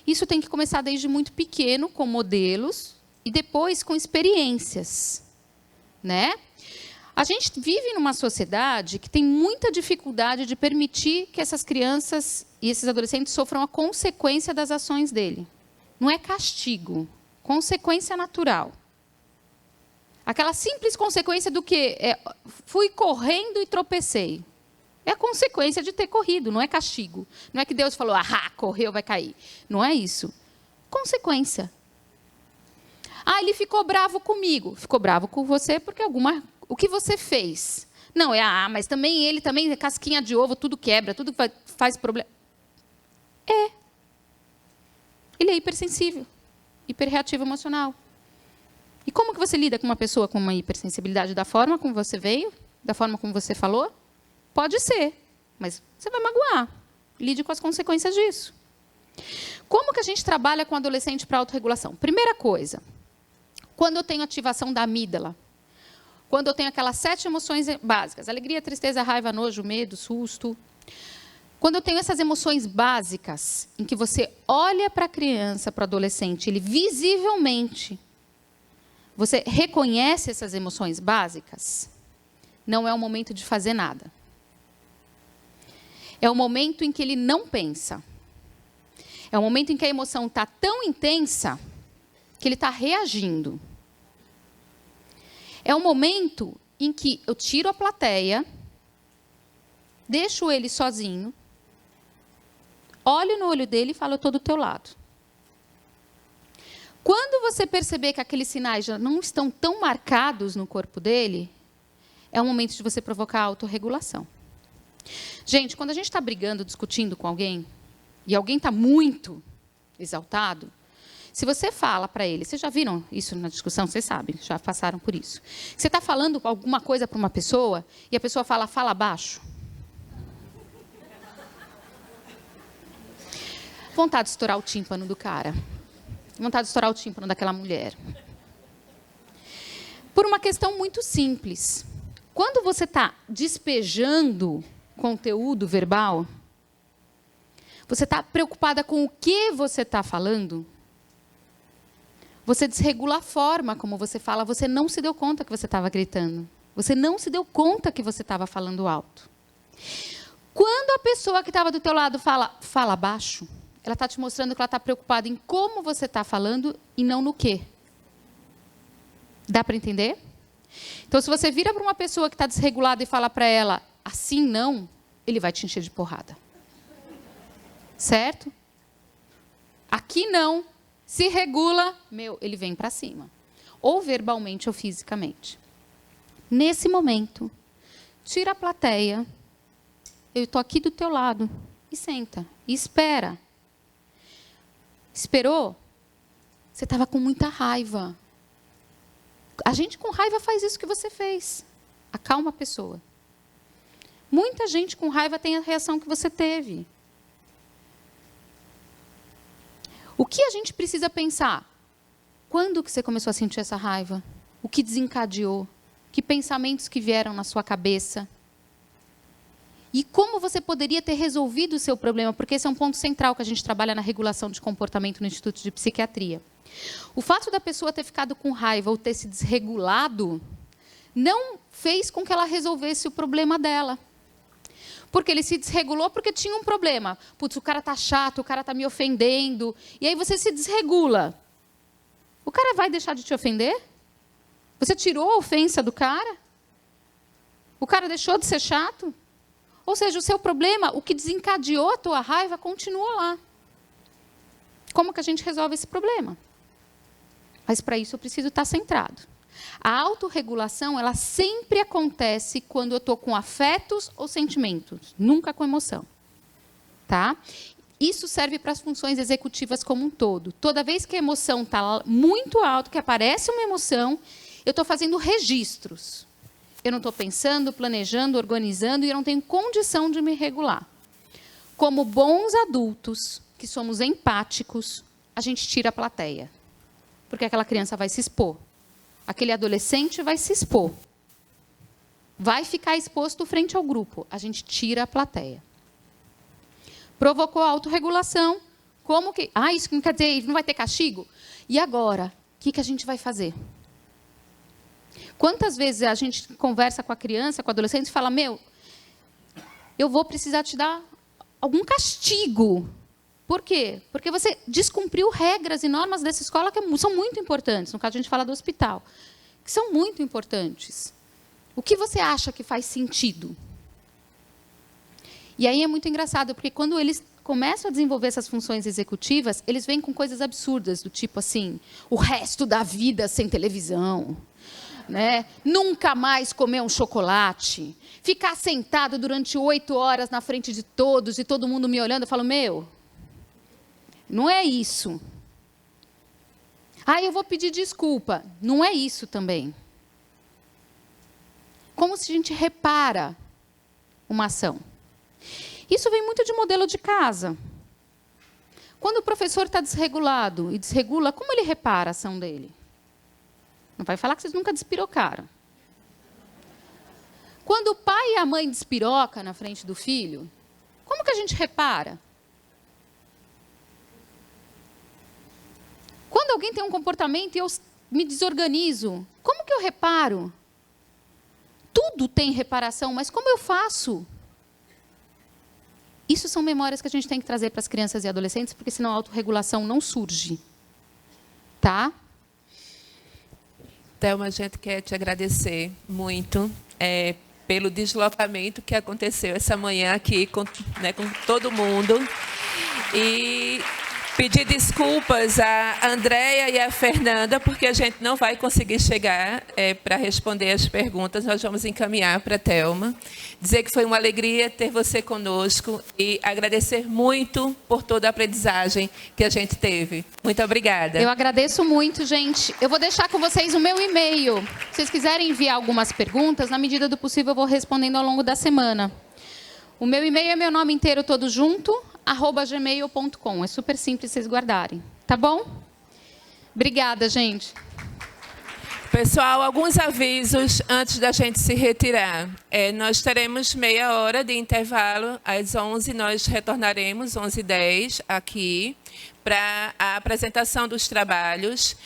Isso tem que começar desde muito pequeno, com modelos, e depois com experiências, né? A gente vive numa sociedade que tem muita dificuldade de permitir que essas crianças e esses adolescentes sofram a consequência das ações dele. Não é castigo, consequência natural. Aquela simples consequência do que fui correndo e tropecei. É a consequência de ter corrido, não é castigo. Não é que Deus falou, correu, vai cair. Não é isso. Consequência. Ele ficou bravo comigo. Ficou bravo com você porque o que você fez? Não, mas também ele, também casquinha de ovo, tudo quebra, tudo faz problema. Ele é hipersensível, hiperreativo emocional. E como que você lida com uma pessoa com uma hipersensibilidade? Da forma como você veio? Da forma como você falou? Pode ser, mas você vai magoar. Lide com as consequências disso. Como que a gente trabalha com adolescente para autorregulação? Primeira coisa, quando eu tenho ativação da amígdala, quando eu tenho aquelas 7 emoções básicas, alegria, tristeza, raiva, nojo, medo, susto. Quando eu tenho essas emoções básicas, em que você olha para a criança, para o adolescente, ele visivelmente, você reconhece essas emoções básicas, não é o momento de fazer nada. É o momento em que ele não pensa. É o momento em que a emoção está tão intensa que ele está reagindo. É o momento em que eu tiro a plateia, deixo ele sozinho, olho no olho dele e falo, eu estou do teu lado. Quando você perceber que aqueles sinais já não estão tão marcados no corpo dele, é o momento de você provocar a autorregulação. Gente, quando a gente está brigando, discutindo com alguém, e alguém está muito exaltado, se você fala para ele, vocês já viram isso na discussão, vocês sabem, já passaram por isso. Você está falando alguma coisa para uma pessoa, e a pessoa fala baixo. Vontade de estourar o tímpano do cara. Vontade de estourar o tímpano daquela mulher. Por uma questão muito simples. Quando você está despejando conteúdo verbal, você está preocupada com o que você está falando, você desregula a forma como você fala, você não se deu conta que você estava gritando. Você não se deu conta que você estava falando alto. Quando a pessoa que estava do teu lado fala baixo, ela está te mostrando que ela está preocupada em como você está falando e não no quê. Dá para entender? Então, se você vira para uma pessoa que está desregulada e fala para ela, assim não, ele vai te encher de porrada. Certo? Aqui não. Se regula, ele vem para cima. Ou verbalmente ou fisicamente. Nesse momento, tira a plateia. Eu estou aqui do teu lado. E senta. E espera. Esperou? Você estava com muita raiva. A gente com raiva faz isso que você fez. Acalma a pessoa. Muita gente com raiva tem a reação que você teve. O que a gente precisa pensar? Quando que você começou a sentir essa raiva? O que desencadeou? Que pensamentos que vieram na sua cabeça? E como você poderia ter resolvido o seu problema? Porque esse é um ponto central que a gente trabalha na regulação de comportamento no Instituto de Psiquiatria. O fato da pessoa ter ficado com raiva ou ter se desregulado não fez com que ela resolvesse o problema dela. Porque ele se desregulou porque tinha um problema. Putz, o cara está chato, o cara está me ofendendo. E aí você se desregula. O cara vai deixar de te ofender? Você tirou a ofensa do cara? O cara deixou de ser chato? Ou seja, o seu problema, o que desencadeou a tua raiva, continua lá. Como que a gente resolve esse problema? Mas para isso eu preciso estar centrado. A autorregulação, ela sempre acontece quando eu estou com afetos ou sentimentos, nunca com emoção. Tá? Isso serve para as funções executivas como um todo. Toda vez que a emoção está muito alta, que aparece uma emoção, eu estou fazendo registros. Eu não estou pensando, planejando, organizando e eu não tenho condição de me regular. Como bons adultos, que somos empáticos, a gente tira a plateia. Porque aquela criança vai se expor. Aquele adolescente vai se expor. vai ficar exposto frente ao grupo. A gente tira a plateia. Provocou a autorregulação. Como que... isso não quer dizer, não vai ter castigo? E agora? O que a gente vai fazer? Quantas vezes a gente conversa com a criança, com o adolescente, e fala, eu vou precisar te dar algum castigo. Por quê? Porque você descumpriu regras e normas dessa escola que são muito importantes. No caso, a gente fala do hospital. Que são muito importantes. O que você acha que faz sentido? E aí é muito engraçado, porque quando eles começam a desenvolver essas funções executivas, eles vêm com coisas absurdas, do tipo assim, o resto da vida sem televisão, né? Nunca mais comer um chocolate, ficar sentado durante 8 horas na frente de todos e todo mundo me olhando, eu falo, não é isso. Eu vou pedir desculpa. Não é isso também. Como se a gente repara uma ação. Isso vem muito de modelo de casa. Quando o professor está desregulado e desregula, como ele repara a ação dele? Não vai falar que vocês nunca despirocaram. Quando o pai e a mãe despiroca na frente do filho, como que a gente repara? Quando alguém tem um comportamento e eu me desorganizo, como que eu reparo? Tudo tem reparação, mas como eu faço? Isso são memórias que a gente tem que trazer para as crianças e adolescentes, porque senão a autorregulação não surge. Tá? Thelma, a gente quer te agradecer muito pelo deslocamento que aconteceu essa manhã aqui com todo mundo. E pedir desculpas a Andréia e a Fernanda, porque a gente não vai conseguir chegar para responder as perguntas. Nós vamos encaminhar para a Thelma. Dizer que foi uma alegria ter você conosco e agradecer muito por toda a aprendizagem que a gente teve. Muito obrigada. Eu agradeço muito, gente. Eu vou deixar com vocês o meu e-mail. Se vocês quiserem enviar algumas perguntas, na medida do possível eu vou respondendo ao longo da semana. O meu e-mail é meu nome inteiro todo junto, @gmail.com. É super simples vocês guardarem. Tá bom? Obrigada, gente. Pessoal, alguns avisos antes da gente se retirar. Nós teremos meia hora de intervalo. Às 11 nós retornaremos, 11h10, aqui, para a apresentação dos trabalhos.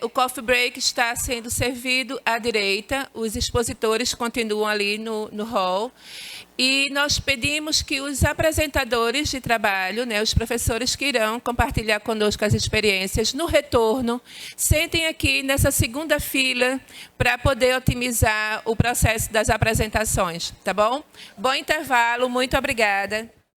O coffee break está sendo servido à direita. Os expositores continuam ali no hall. E nós pedimos que os apresentadores de trabalho, os professores que irão compartilhar conosco as experiências, no retorno, sentem aqui nessa segunda fila para poder otimizar o processo das apresentações. Tá bom? Bom intervalo, muito obrigada.